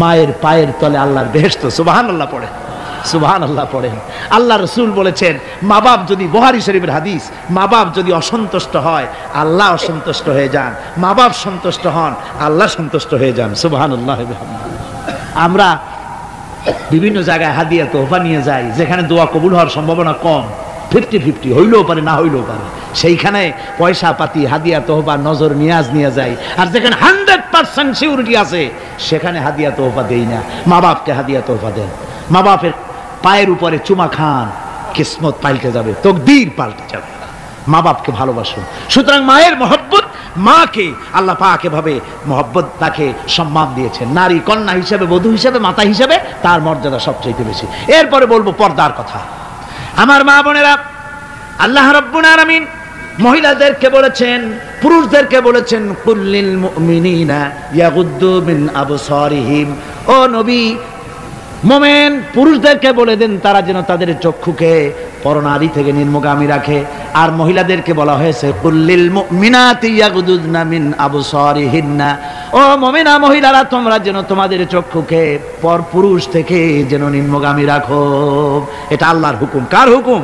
Speaker 1: মায়ের পায়ের তলে আল্লাহর বেহেশত। সুবহানাল্লাহ পড়ে, সুবহানাল্লাহ পড়েন। আল্লাহ রাসূল বলেছেন, মা বাপ যদি, বুখারী শরীফের হাদিস, মা বাপ যদি অসন্তুষ্ট হয় আল্লাহ অসন্তুষ্ট হয়ে যান, মা বাপ সন্তুষ্ট হন আল্লাহ সন্তুষ্ট হয়ে যান। সুবহানাল্লাহ। আমরা বিভিন্ন জায়গায় হাদিয়া তোহফা নিয়ে যাই, যেখানে দোয়া কবুল হওয়ার সম্ভাবনা কম, 50-50, হইলেও পারে না হইলেও পারে, সেইখানে পয়সা পাতি, হাদিয়া তোহফা, নজর নিয়াজ নিয়ে যাই। আর যেখানে 100% সিউরিটি আছে সেখানে হাদিয়া তোহফা দেই না। মা বাপকে হাদিয়া তোহফা দেন। মা বাপের পায়ের উপরে চুমা খান, কিসমত পাল্টে যাবে, তকদীর পাল্টে যাবে। মা বাপকে ভালোবাসুন। সুতরাং মায়ের মহব্বত, মাকে আল্লাহ পাক এভাবে মহব্বত, তাকে সম্মান দিয়েছেন। নারী কন্যা হিসেবে, বধূ হিসেবে, মাতা হিসেবে তার মর্যাদা সবচেয়ে বেশি। এরপরে বলবো পর্দার কথা। আমার মা বোনেরা, আল্লাহ রাব্বুল আলামিন মহিলাদেরকে বলেছেন, পুরুষদেরকে বলেছেন, কুল্লিল মুমিনিনা ইয়াগুদ্দু মিন আবসারিহিম। ও নবী, মোমেন পুরুষদেরকে বলে দেন তারা যেন তাদের চক্ষুকে পরনারী থেকে নিম্নগামী রাখে। আর মহিলাদেরকে বলা হয়েছে কুল্লিল মুমিনাতি ইয়াগুদুদনা মিন আবসারিহিন্না। ও মুমিনা মহিলারা, তোমরা যেন তোমাদের চক্ষুকে পর পুরুষ থেকে যেন নিম্নগামী রাখো। এটা আল্লাহর হুকুম। কার হুকুম?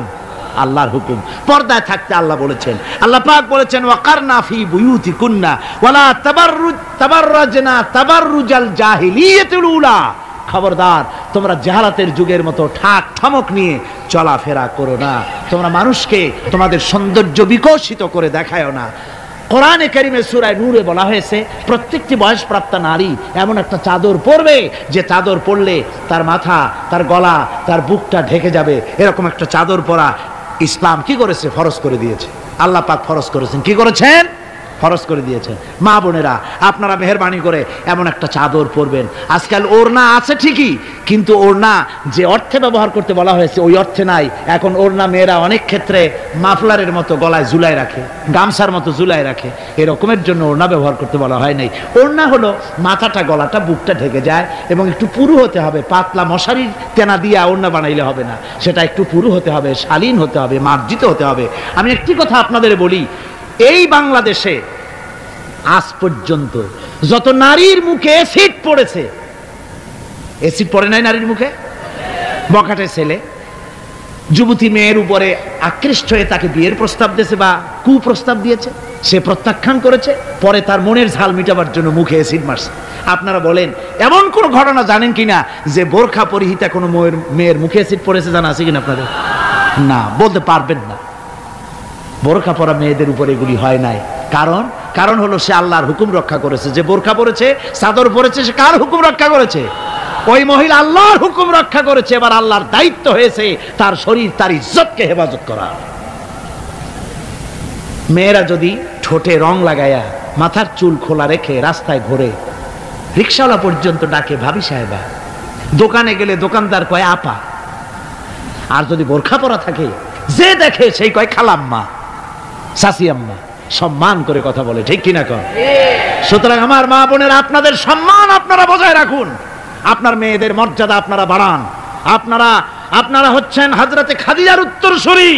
Speaker 1: আল্লাহর হুকুম। পর্দায় থাকতে আল্লাহ বলেছেন, আল্লাহ পাক বলেছেন ওয়াকারনা ফি বুয়ুতিকুন্না ওয়ালা তাবাররাজনা তাবাররুজাল জাহিলিয়াতুল উলা। খবরদার, তোমরা জাহালাতের যুগের মতো ঠাক ঠমক নিয়ে চলাফেরা করো না, তোমরা মানুষকে তোমাদের সৌন্দর্য বিকশিত করে দেখায়ও না। কোরআনে কারিমে সূরা নূরে বলা হয়েছে প্রত্যেকটি বয়সপ্রাপ্তা নারী এমন একটা চাদর পরবে যে চাদর পরলে তার মাথা, তার গলা, তার বুকটা ঢেকে যাবে। এরকম একটা চাদর পরা ইসলাম কি করেছে? ফরজ করে দিয়েছে। আল্লাহ পাক ফরজ করেছেন। কি করেছেন? ফরজ করে দিয়েছেন। মা বোনেরা, আপনারা মেহেরবানি করে এমন একটা চাদর পরবেন। আজকাল ওড়না আছে ঠিকই, কিন্তু ওড়না যে অর্থে ব্যবহার করতে বলা হয়েছে ওই অর্থে নাই। এখন ওড়না মেয়েরা অনেক ক্ষেত্রে মাফলারের মতো গলায় ঝুলাই রাখে, গামছার মতো ঝুলাই রাখে, এরকমের জন্য ওড়না ব্যবহার করতে বলা হয় নাই। ওড়না হলো মাথাটা, গলাটা, বুকটা ঢেকে যায় এবং একটু পুরু হতে হবে। পাতলা মশারির তেনা দিয়ে ওড়না বানাইলে হবে না, সেটা একটু পুরু হতে হবে, শালীন হতে হবে, মার্জিত হতে হবে। আমি একটি কথা আপনাদের বলি, এই বাংলাদেশে আজ পর্যন্ত যত নারীর মুখে অ্যাসিড পড়েছে, অ্যাসিড পড়ে নাই নারীর মুখে? বখাটে ছেলে যুবতী মেয়ের উপরে আকৃষ্ট হয়ে তাকে বিয়ের প্রস্তাব দিয়েছে বা কুপ্রস্তাব দিয়েছে, সে প্রত্যাখ্যান করেছে, পরে তার মনের ঝাল মিটাবার জন্য মুখে অ্যাসিড মারছে। আপনারা বলেন এমন কোন ঘটনা জানেন কিনা যে বোরখা পরিহিতা কোনো মেয়ের মুখে অ্যাসিড পড়েছে? জানা আছে কিনা আপনাদের? না, বলতে পারবেন না। বোরখা পরা মেয়েদের উপরে এগুলি হয় নাই। কারণ হলো সে আল্লাহর হুকুম রক্ষা করেছে। যে বোরখা পরেছে, চাদর পরেছে, সে কার হুকুম রক্ষা করেছে? ওই মহিলা আল্লাহর হুকুম রক্ষা করেছে। এবার আল্লাহর দায়িত্ব হয়েছে তার শরীর, তার ইজ্জতকে হেফাজত করা। মেয়েরা যদি ঠোঁটে রং লাগায়া মাথার চুল খোলা রেখে রাস্তায় ঘোরে, রিকশাওয়ালা পর্যন্ত ডাকে ভাবি সাহেবা, দোকানে গেলে দোকানদার কয় আপা, আর যদি বোরখা পরা থাকে যে দেখে সেই কয় খালাম্মা, চাচি আম্মা, সম্মান করে কথা বলে। ঠিক কিনা কর? সুতরাং আমার মা বোনেরা, আপনাদের সম্মান আপনারা বজায় রাখুন, আপনার মেয়েদের মর্যাদা আপনারা বাড়ান। আপনারা হচ্ছেন হযরতে খাদিজার উত্তরসূরি,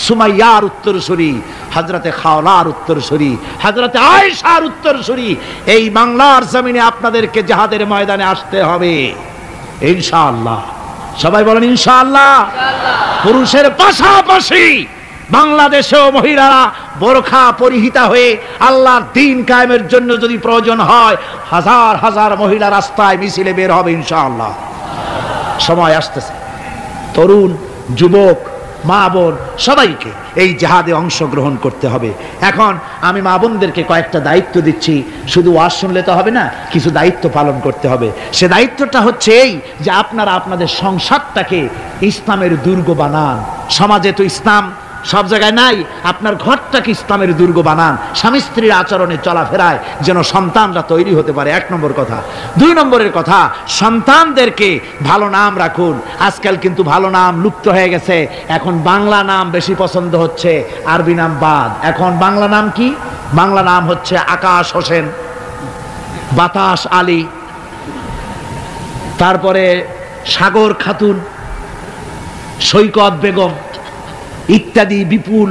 Speaker 1: সুমাইয়ার উত্তরসূরি, হযরতে খাওলার উত্তরসূরি, হযরতে আয়েশার উত্তরসূরি। এই বাংলার জমিনে আপনাদেরকে জিহাদের ময়দানে আসতে হবে ইনশাআল্লাহ। সবাই বলেন ইনশাআল্লাহ। পুরুষের পাশাপাশি বাংলাদেশেও মহিলারা বোরখা পরিহিতা হয়ে আল্লাহর দ্বীন কায়েমের জন্য যদি প্রয়োজন হয়, হাজার হাজার মহিলা রাস্তায় মিছিলে বের হবে ইনশাআল্লাহ। সময় আসতেছে, তরুণ, যুবক, মা বোন সবাইকে এই জিহাদে অংশগ্রহণ করতে হবে। এখন আমি মা বোনদেরকে কয়েকটা দায়িত্ব দিচ্ছি। শুধু ওয়াজ শুনলে তো হবে না, কিছু দায়িত্ব পালন করতে হবে। সে দায়িত্বটা হচ্ছে এই যে আপনারা আপনাদের সংসারটাকে ইসলামের দুর্গ বানান। সমাজে তো ইসলাম সব জায়গায় নাই, আপনার ঘরটাকে ইসলামের দুর্গ বানান। স্বামী স্ত্রীর আচরণে চলাফেরায় যেন সন্তানরা তৈরি হতে পারে, 1 নম্বর কথা। 2 নম্বরের কথা, সন্তানদেরকে ভালো নাম রাখুন। আজকাল কিন্তু ভালো নাম লুপ্ত হয়ে গেছে, এখন বাংলা নাম বেশি পছন্দ হচ্ছে, আরবি নাম বাদ। এখন বাংলা নাম কি? বাংলা নাম হচ্ছে আকাশ হোসেন, বাতাস আলী, তারপরে সাগর খাতুন, সৈকত বেগম ইত্যাদি, বিপুল,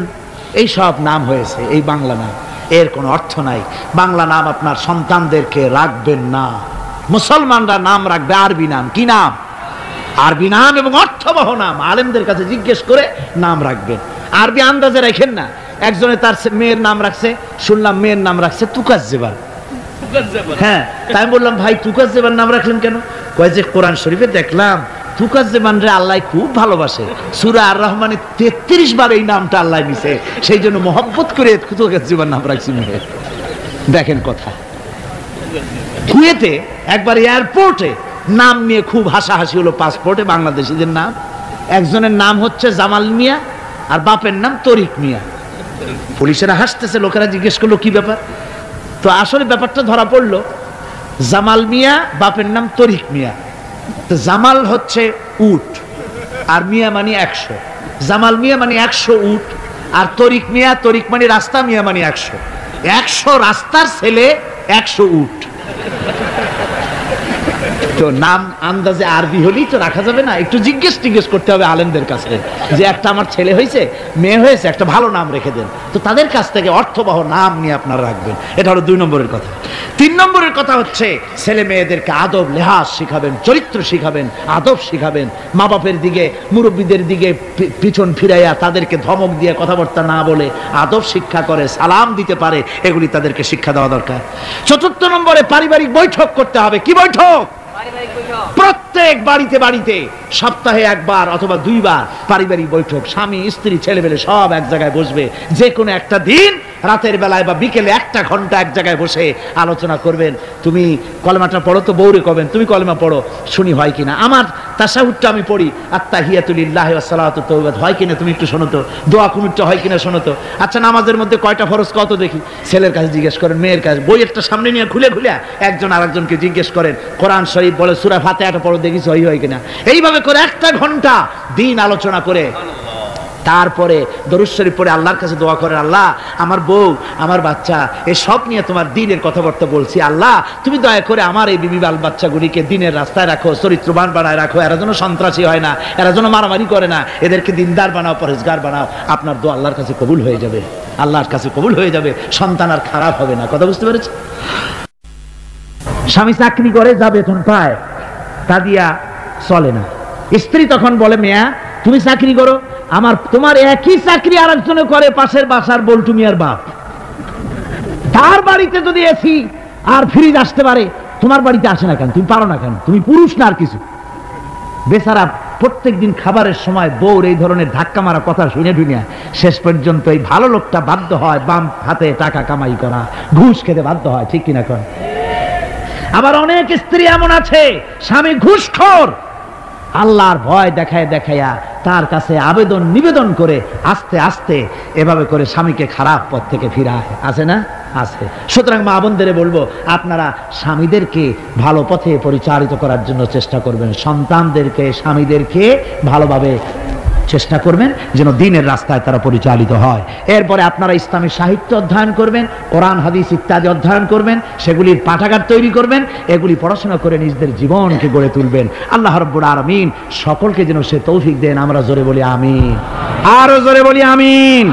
Speaker 1: এই সব নাম হয়েছে এই বাংলা নাম। এর কোনো অর্থ নাই। বাংলা নাম আপনার সন্তানদেরকে রাখবেন না। মুসলমানরা নাম রাখবে আরবি নাম। কি নাম? আরবি নাম এবং অর্থবহ নাম। আলেমদের কাছে জিজ্ঞেস করে নাম রাখবেন। আরবি আন্দাজে রাখেন না। একজনে তার মেয়ের নাম রাখছে, শুনলাম মেয়ের নাম রাখছে তুকাজ্জেবান। হ্যাঁ, তাই বললাম ভাই তুকাজ্জেবান নাম রাখলেন কেন? কয় যে কোরআন শরীফে দেখলাম তুকাজ্জেবানরে আল্লাহ খুব ভালোবাসে, সূরা আর রহমানে 33 বার এই নামটা আল্লাহ নিছে, সেই জন্য মহব্বত করে তুকাজ্জেবান নাম রাখছি মেয়ের। দেখেন কথা। কুয়েতে একবার এয়ারপোর্টে নাম নিয়ে খুব হাসাহাসি হলো। পাসপোর্টে বাংলাদেশিদের নাম, একজনের নাম হচ্ছে জামাল মিয়া আর বাপের নাম তরিক মিয়া। পুলিশেরা হাসতেছে, লোকেরা জিজ্ঞেস করলো কি ব্যাপার। তো আসলে ব্যাপারটা ধরা পড়লো, জামাল মিয়া, বাপের নাম তরিক মিয়া। তো জামাল হচ্ছে উট আর মিয়া মানে 100। জামাল মিয়া মানে 100 উট, আর তরিক মিয়া, তরিক মানে রাস্তা, মিয়া মানে 100। 100 রাস্তার ছেলে, 100 উট। তো নাম আন্দাজে আরবি হলেই তো রাখা যাবে না, একটু জিজ্ঞেস করতে হবে আলেমদের কাছে যে একটা আমার ছেলে হয়েছে, মেয়ে হয়েছে, একটা ভালো নাম রেখে দেন। তো তাদের কাছ থেকে অর্থবহ নাম নিয়ে আপনারা রাখবেন। এটা হলো 2 নম্বরের কথা। 3 নম্বরের কথা হচ্ছে ছেলে মেয়েদেরকে আদব লেহাজ শিখাবেন, চরিত্র শিখাবেন, আদব শিখাবেন। মা বাপের দিকে, মুরব্বীদের দিকে পিছন ফিরাইয়া তাদেরকে ধমক দিয়ে কথাবার্তা না বলে আদব শিক্ষা করে, সালাম দিতে পারে, এগুলি তাদেরকে শিক্ষা দেওয়া দরকার। 4 নম্বরে পারিবারিক বৈঠক করতে হবে। কি বৈঠক? প্রত্যেক বাড়িতে সপ্তাহে 1 বার অথবা 2 বার পারিবারিক বৈঠক। স্বামী, স্ত্রী, ছেলেমেয়ে সব এক জায়গায় বসবে। যে কোনো একটা দিন রাতের বেলায় বা বিকেলে 1 ঘন্টা এক জায়গায় বসে আলোচনা করবেন। তুমি কলেমাটা পড়ো তো, বউরে কবেন তুমি কলেমা পড়ো, শুনি হয় কিনা। আমার তাশাহুদটা আমি পড়ি, আত্তাহিয়াতু লিল্লাহি ওয়াস সালাতু তাওবা, হয় কিনা তুমি একটু শোনো তো। দোয়া কুনুতটা হয় কিনা শোনো তো। আচ্ছা, নামাজের মধ্যে কয়টা ফরজ কত দেখি। ছেলের কাছে জিজ্ঞেস করেন, মেয়ের কাছে। বইয়েরটা সামনে নিয়ে খুলে একজন আরেকজনকে জিজ্ঞেস করেন। কোরআন শরীফ বলে সূরা ফাতিহাটা পড়ো দেখি সহি হয় কিনা। এইভাবে করে 1 ঘন্টা দিন আলোচনা করে তারপরে দরুদ শরীফ পড়ে আল্লাহর কাছে দোয়া করেন, আল্লাহ আমার বউ, আমার বাচ্চা, এই সব নিয়ে তোমার দ্বীনের কথাবার্তা বলছি। আল্লাহ তুমি দয়া করে আমার এই বিবি বাল বাচ্চাগুলিকে দ্বীনের রাস্তায় রাখো, চরিত্রবান বানায় রাখো, এরা যেন সন্ত্রাসী হয় না, এরা যেন মারামারি করে না, এদেরকে দিনদার বানাও, পরেজগার বানাও। আপনার দোয়া আল্লাহর কাছে কবুল হয়ে যাবে, আল্লাহর কাছে কবুল হয়ে যাবে। সন্তান আর খারাপ হবে না। কথা বুঝতে পেরেছ? স্বামী চাকরি করে, যা বেতন পায় তা দিয়া চলে না। স্ত্রী তখন বলে, মেয়া তুমি চাকরি করো, তোমার একই চাকরি আরেকজনে করে, পাশের বাসার বল্টু মিয়ার বাপ। তার বাড়িতে যদি এসি আর ফ্রিজ আসতে পারে, তোমার বাড়িতে আসে না কেন? তুমি পারো না কেন? তুমি পুরুষ না আর কিছু? বেচারা প্রত্যেকদিন খাবারের সময় বউর এই ধরনের ধাক্কা মারা কথা শুনে শুনে শেষ পর্যন্ত এই ভালো লোকটা বাধ্য হয় বাম হাতে টাকা কামাই করা, ঘুষ খেতে বাধ্য হয়। ঠিক কিনা কন? আবার অনেক স্ত্রী এমন আছে, স্বামী ঘুষখোর, আল্লাহর ভয় দেখায়া তার কাছে আবেদন নিবেদন করে আস্তে আস্তে এভাবে করে স্বামীকে খারাপ পথ থেকে ফিরায়। আছে না? আছে। সুতরাং মা বোনদের বলবো, আপনারা স্বামীদেরকে ভালো পথে পরিচালিত করার জন্য চেষ্টা করবেন, সন্তানদেরকে, স্বামীদেরকে ভালোভাবে চেষ্টা করবেন যেন দ্বীনের রাস্তায় তারা পরিচালিত হয়। এরপরে আপনারা ইসলামী সাহিত্য অধ্যয়ন করবেন, কোরআন হাদিস ইত্যাদি অধ্যয়ন করবেন, সেগুলির পাঠাগার তৈরি করবেন, এগুলি পড়াশোনা করে নিজেদের জীবনকে গড়ে তুলবেন। আল্লাহ রাব্বুল আলামিন সকলকে যেন সে তৌফিক দেন। আমরা জোরে বলি আমিন, আরো জোরে বলি আমিন।